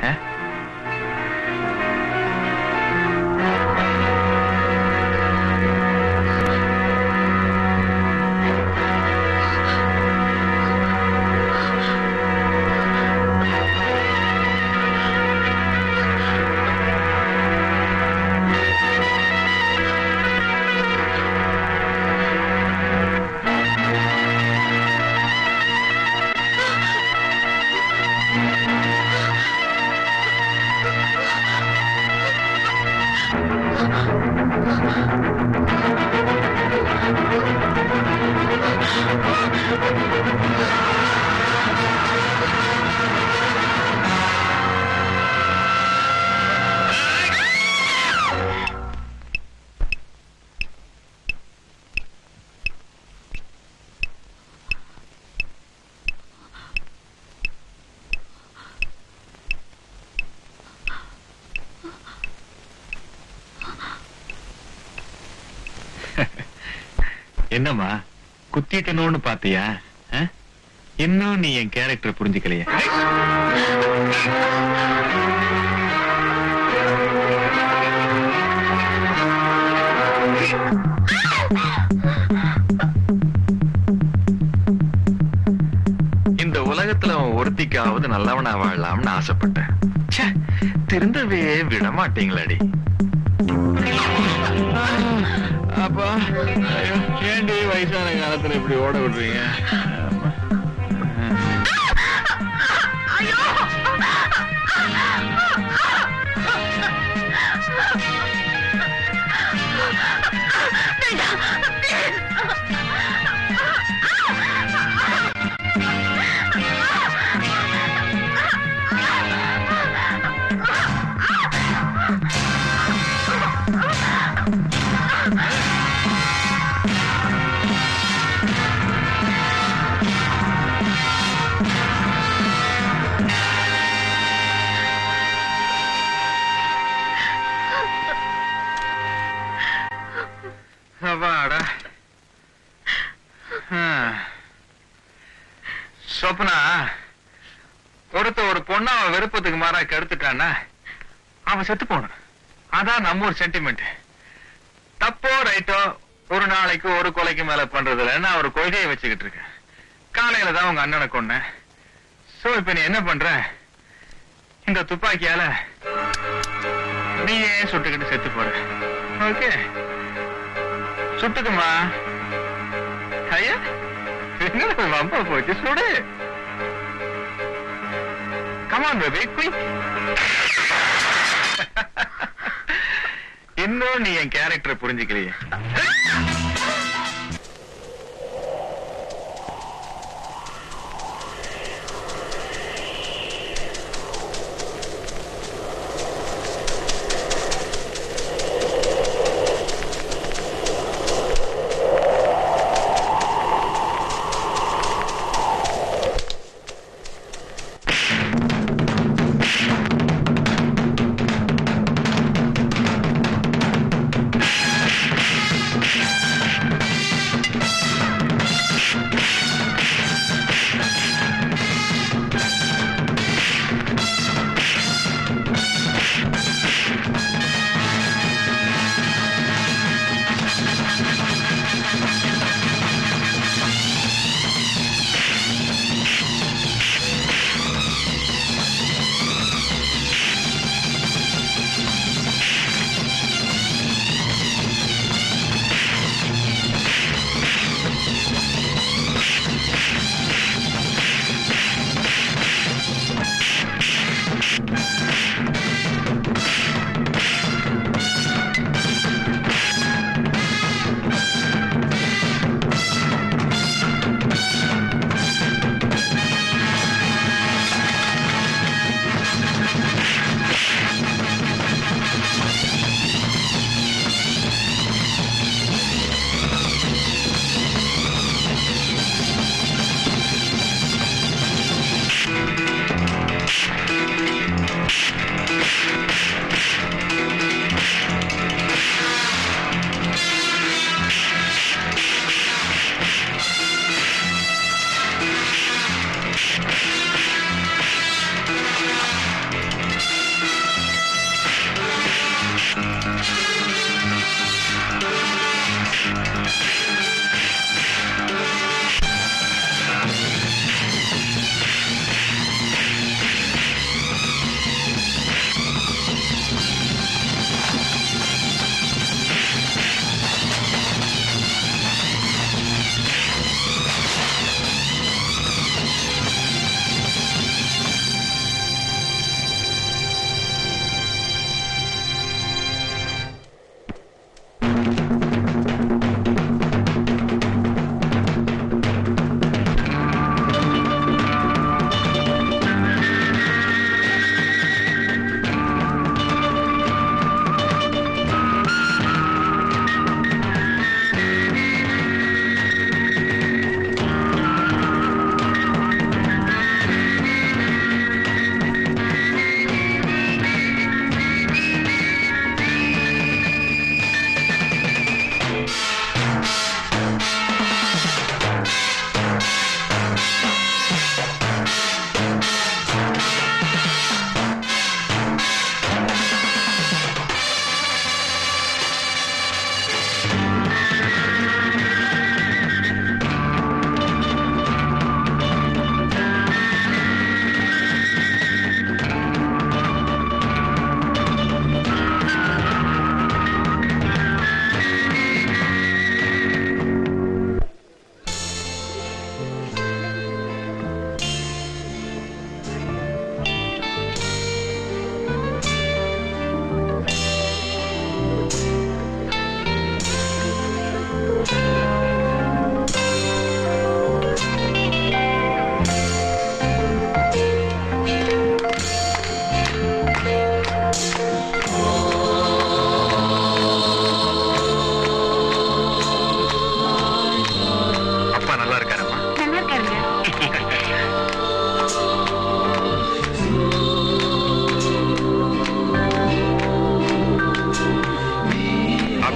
என்னம்மா குத்திட்டணும்னு பாத்தியா? இன்னும் நீ என் கேரக்டர் புரிஞ்சுக்கலையா? இந்த உலகத்துல அவன் ஒருத்திக்காவது நல்லவனா வாழலாம்னு ஆசைப்பட்டேன். திருந்தவே விட மாட்டீங்களாடி. அப்பா ஏண்டி வயசான காலத்துல இப்படி ஓட விடுறீங்க? சொப்னா, ஒரு பொண்ணு அவன் விருப்பத்துக்கு மாறா கெடுத்துட்டான்னா அவன் செத்து போனான். அதான் நம்ம ஒரு சென்டிமெண்ட். தப்போ ரைட்டோ ஒரு நாளைக்கு ஒரு கொலைக்கு மேல பண்றதுல நான் ஒரு கொள்கையை வச்சுக்கிட்டு இருக்கேன். காலையில தான் உங்க அண்ணனை கொன்னேன். சோ இப்ப நீ என்ன பண்ற? இந்த துப்பாக்கியால நீயே சுட்டுக்கிட்டு செத்து போற. ஓகே, சுட்டுக்குமா? ஐயா என்ன வம்பா போச்சு, சுடு. Come on, baby, quick. இன்னும் நீ என் கேரக்டரை புரிஞ்சுக்கலையே.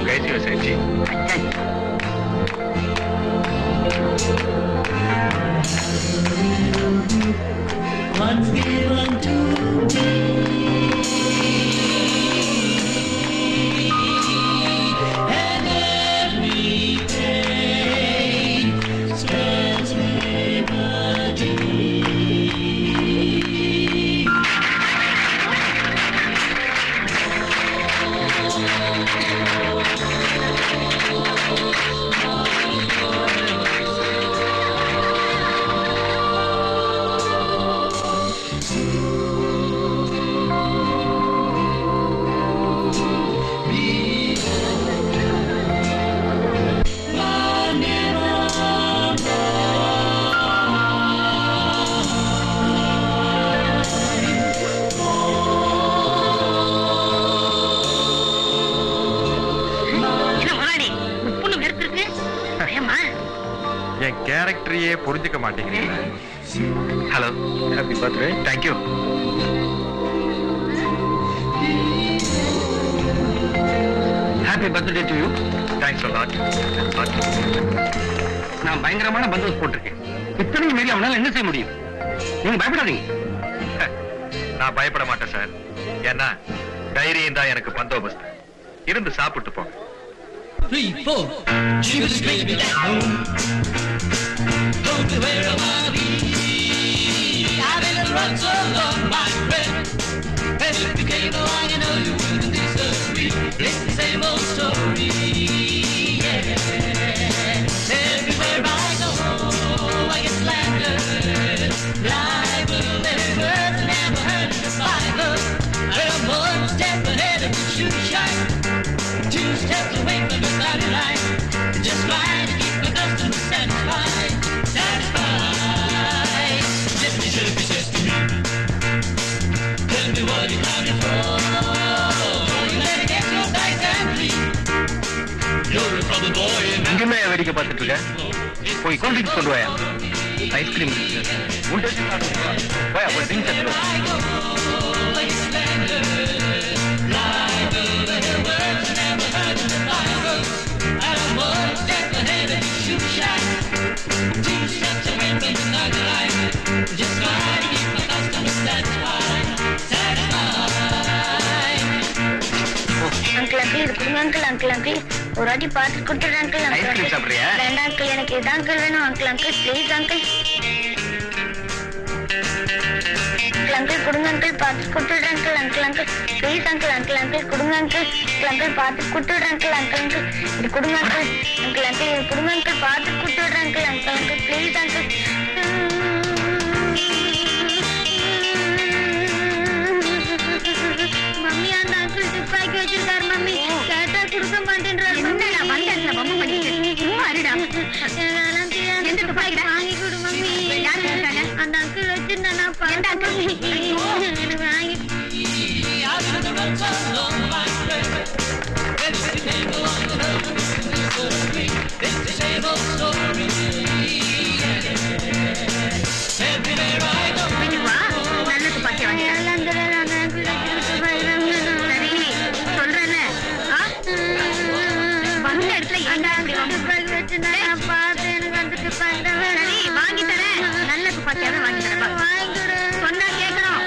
कैसी हो सेठ जी? Once given to me, and every pain spells liberty. என் கேரக்டரையே புரிஞ்சுக்க மாட்டேங்கிறீங்க. Hello, happy birthday. Thank you. Happy birthday to you. Thanks a lot. நான் பயங்கரமான பந்தோஸ் போட்டிருக்கேன். இத்தனை மீறி அவனால என்ன செய்ய முடியும்? நீங்க பயப்படாதீங்க. நான் பயப்பட மாட்டேன் சார். ஏன்னா தைரியம் தான் எனக்கு பந்தோபஸ்து. இருந்து சாப்பிட்டு போங்க. 3, 4, she was baby down. Don't be where am I be? I've been run so long, my friend. And if you came along, you know you wouldn't disagree. It's the same old story. Yeah. Everywhere I go, I get slandered. Libel, every word, never heard the Bible. I'm one step ahead of the shoe shine. 2 steps away from the starting line. Just trying to keep my customers satisfied. Satisfied. Jiffy, jiffy, says to me, tell me what you're coming for. You better get your dice and please. You're a trouble boy and இங்குமே வேடிக்கை பார்த்துட்டு இருக்க. போய் gold drinks கொண்டு வாயா. Ice cream இருக்கு. உண்டு போயா, போய் ட்ரிங்க்ஸ் எடுத்து வா. அங்கிள் அங்கிள் இது கொடுங்க அங்கிள் அங்கிள் அங்கிள் ஒரு வாட்டி பார்த்து கொடுத்துடுறேன் அங்கிள் ஐஸ்கிரீம் சாப்பிடுறியா? வேண்டாம் அங்கிள் எனக்கு இதான் அங்கிள் வேணும் uncle uncle please uncle uncle கொடுங்க அங்கிள் பார்த்து கொடுத்துடுறேன் uncle uncle uncle please uncle uncle uncle கொடுங்க அங்கிள் அங்கிள் பார்த்து கொடுத்துடுறேன் அங்கிள் அங்கிள் அங்கிள் இது கொடுங்க அங்கிள் அங்கிள் அங்கிள் இது கொடுங்க அங்கிள் பார்த்து கொடுத்துடுறேன் uncle uncle uncle please uncle mummy அந்த அங்கிள் துப்பாக்கி வச்சிருக்காரு மம்மி கேட்டா கொடுக்க மாட்டேன்றாரு என்னடா வந்ததுல பொம்மை பண்ணிட்டு சும்மா இருடா எந்த துப்பாக்கி வாங்கி கொடு மம்மி யாரு இருக்காங்க அந்த அங்கிள் வச்சிருந்தா நான் பார்த்தேன் எனக்கு வாங்கி நல்ல துப்பாக்கி வாங்கி வாங்கி தரேன் நல்ல துப்பாக்கியாவே வாங்கி தரேன் சொன்னா கேட்கணும்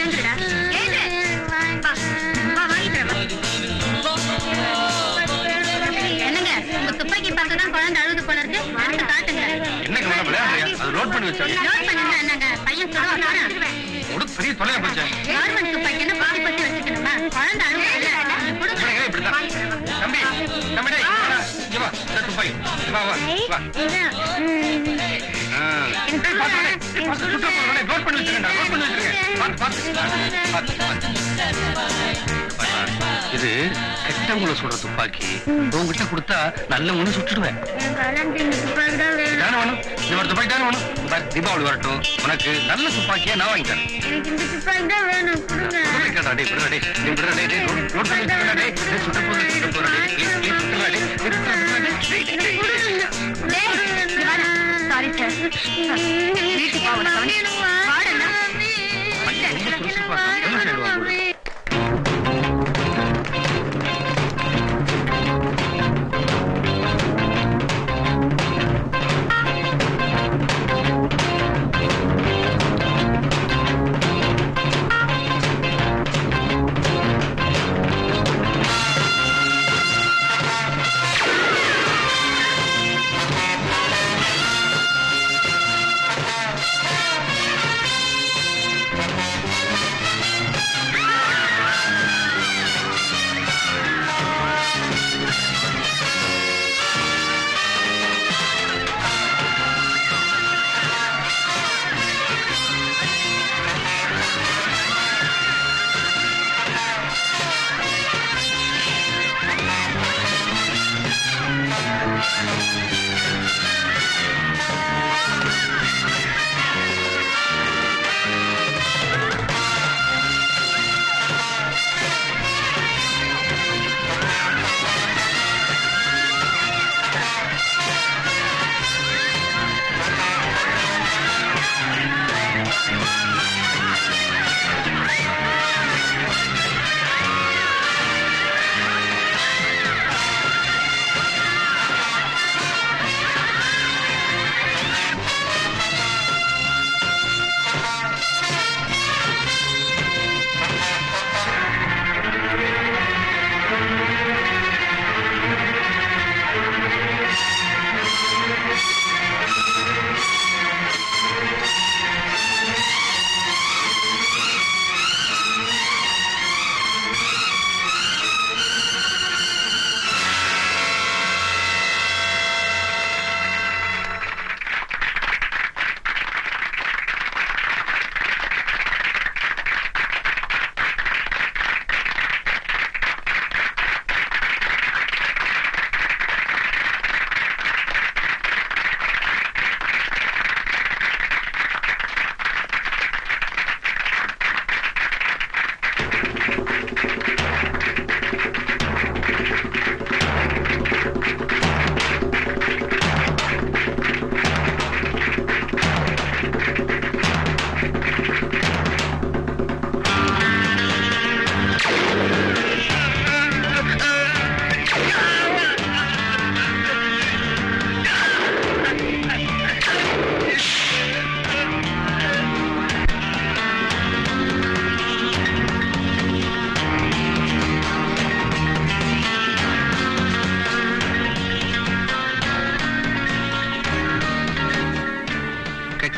ஏந்துடா வாங்கி தரேன் என்னங்க உங்க துப்பாக்கி பார்த்துதான் குழந்தை அழுது போல இருக்கு எடுத்து காட்டுங்க என்னங்க மேடம் விளையாடுறியா? அது லோட் பண்ணி வச்சாங்க. நோட் பண்ணுங்க என்னங்க பையன் சொல்லுவாங்க ஒரு பெரிய தொலையா போச்சு. கவர்மெண்ட் துப்பாக்கி என்ன பால் பத்தி வச்சுக்கணுமா குழந்தை அழுது தம்பி தம்பி டேய் இங்க வா துப்பாக்கி வா வா வா நோட் பண்ணி வச்சிருக்கேன் நோட் பண்ணி வச்சிருக்கேன். இது கெட்டவங்களை சுடுற துப்பாக்கி. உங்ககிட்ட கொடுத்தா நல்லவங்க சுட்டுடுவேன். தானே வேணும் இந்த ஒரு துப்பாக்கி தானே வேணும். தீபாவளி வரட்டும் உனக்கு நல்ல துப்பாக்கியா நான் வாங்கி தரேன். சாரி சார் வீட்டுக்கு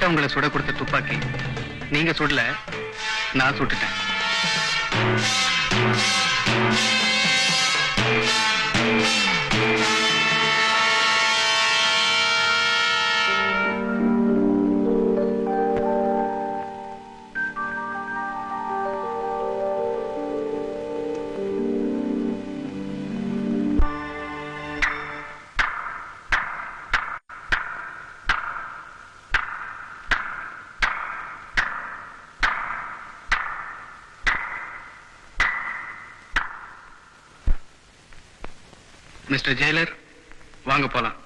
உங்களை சுட கொடுத்த துப்பாக்கி நீங்க சுடல, நான் சுட்டுட்டேன். மிஸ்டர் ஜெயிலர், வாங்க போலாம்.